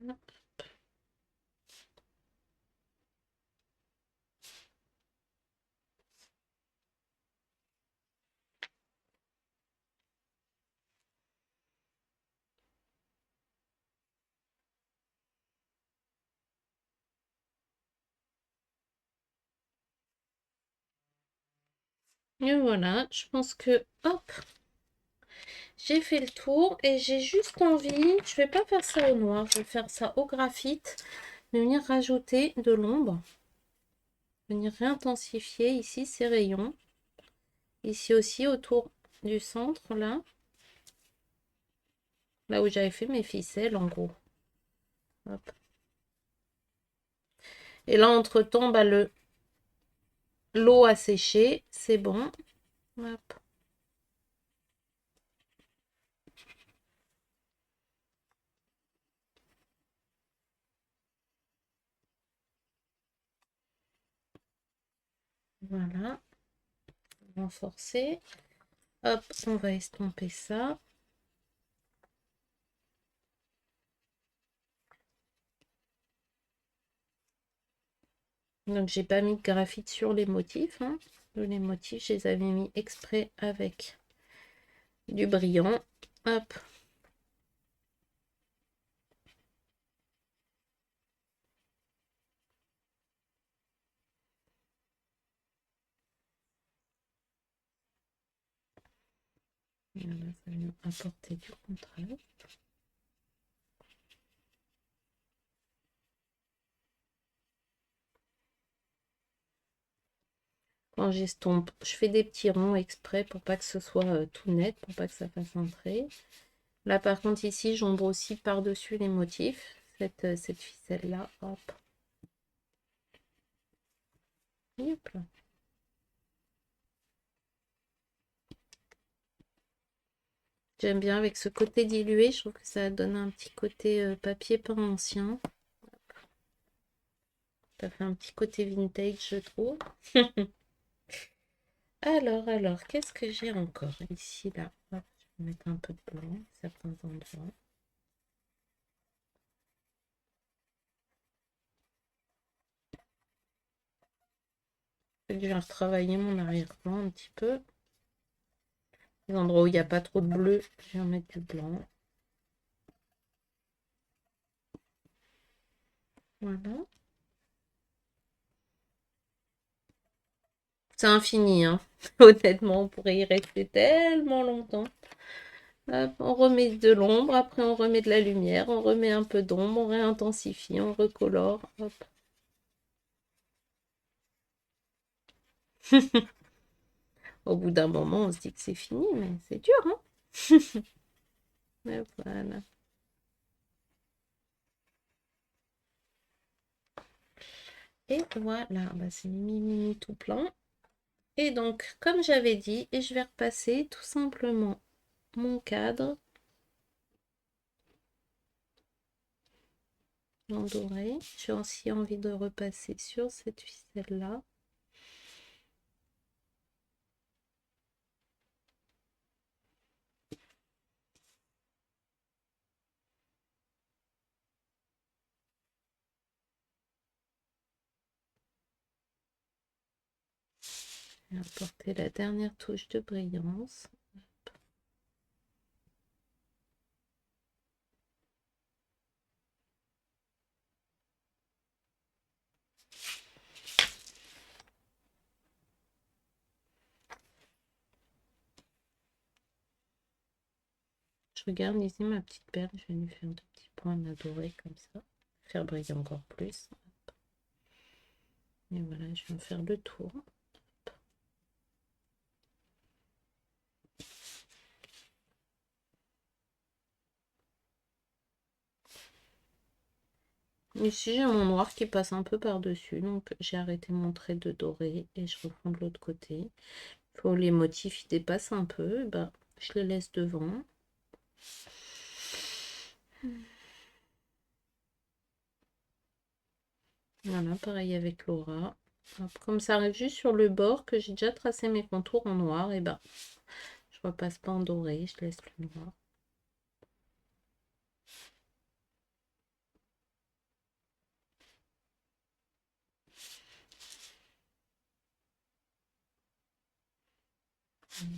Hop. Et voilà, je pense que, hop, j'ai fait le tour et j'ai juste envie, je vais pas faire ça au noir, je vais faire ça au graphite, de venir rajouter de l'ombre, venir réintensifier ici ces rayons, ici aussi autour du centre là où j'avais fait mes ficelles en gros. Hop. Et là entre-temps, bah, l'eau a séché, c'est bon. Hop. Voilà, renforcer. Hop, on va estomper ça. Donc j'ai pas mis de graphite sur les motifs, hein. Les motifs, je les avais mis exprès avec du brillant. Hop. Voilà, ça vient apporter du contraste. Quand j'estompe, je fais des petits ronds exprès pour pas que ce soit tout net, pour pas que ça fasse un trait. Là par contre ici, j'ombre aussi par-dessus les motifs, cette ficelle-là. Hop. Hop là. J'aime bien avec ce côté dilué, je trouve que ça donne un petit côté papier peint ancien. Ça fait un petit côté vintage, je trouve. Alors, qu'est-ce que j'ai encore ici, là? Hop, je vais mettre un peu de blanc à certains endroits. Je vais retravailler mon arrière-plan un petit peu. Les endroits où il n'y a pas trop de bleu, je vais en mettre du blanc. Voilà. C'est infini, hein. Honnêtement, on pourrait y rester tellement longtemps. Hop, on remet de l'ombre, après on remet de la lumière, on remet un peu d'ombre, on réintensifie, on recolore. Hop. Au bout d'un moment, on se dit que c'est fini, mais c'est dur, hein. Mais voilà. Et voilà, bah, c'est mini tout plein. Et donc, comme j'avais dit, je vais repasser tout simplement mon cadre en doré. J'ai aussi envie de repasser sur cette ficelle-là. Je vais apporter la dernière touche de brillance. Je regarde ici ma petite perle, je vais lui faire deux petits points dorés comme ça, faire briller encore plus. Et voilà, je vais en faire le tour. Ici, j'ai mon noir qui passe un peu par-dessus, donc j'ai arrêté mon trait de doré et je reprends de l'autre côté. Faut les motifs ils dépassent un peu, bah, je les laisse devant. Voilà, pareil avec Laura. Hop, comme ça arrive juste sur le bord que j'ai déjà tracé mes contours en noir, et ben je repasse pas en doré, je laisse le noir.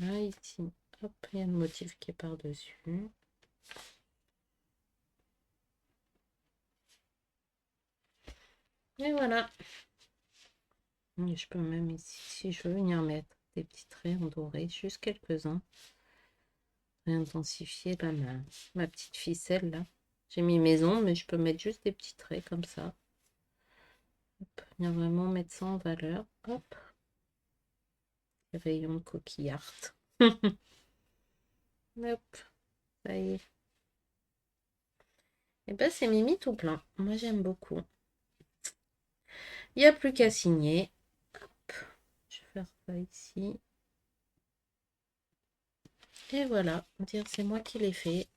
Là, ici, hop, il y a le motif qui est par-dessus. Et voilà. Et je peux même ici, si je veux venir mettre des petits traits en doré, juste quelques-uns. Réintensifier là, ma petite ficelle là. J'ai mis maison, mais je peux mettre juste des petits traits comme ça. Hop, venir vraiment mettre ça en valeur. Hop. Rayon coquillard. Hop, ça y est. Et ben c'est Mimi tout plein. Moi j'aime beaucoup. Il n'y a plus qu'à signer. Hop. Je vais faire ça ici. Et voilà, dire c'est moi qui l'ai fait.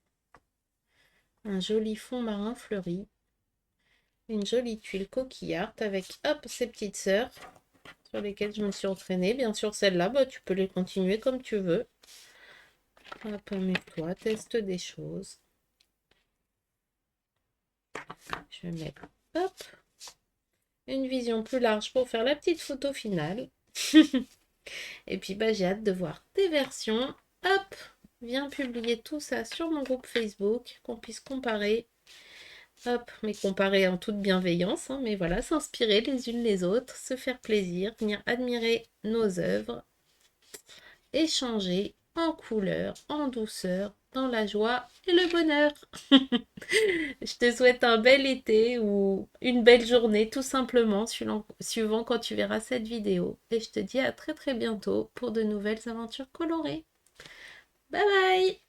Un joli fond marin fleuri. Une jolie tuile coquillard avec hop ces petites sœurs sur lesquelles je me suis entraînée. Bien sûr celles-là, bah, tu peux les continuer comme tu veux. Hop, amuse-toi, teste des choses. Je vais mettre hop une vision plus large pour faire la petite photo finale. Et puis bah j'ai hâte de voir tes versions. Hop, viens publier tout ça sur mon groupe Facebook, qu'on puisse comparer. Hop, mais comparer en toute bienveillance, hein, mais voilà, s'inspirer les unes les autres, se faire plaisir, venir admirer nos œuvres, échanger en couleur, en douceur, dans la joie et le bonheur. Je te souhaite un bel été ou une belle journée, tout simplement, suivant quand tu verras cette vidéo. Et je te dis à très très bientôt pour de nouvelles aventures colorées. Bye bye!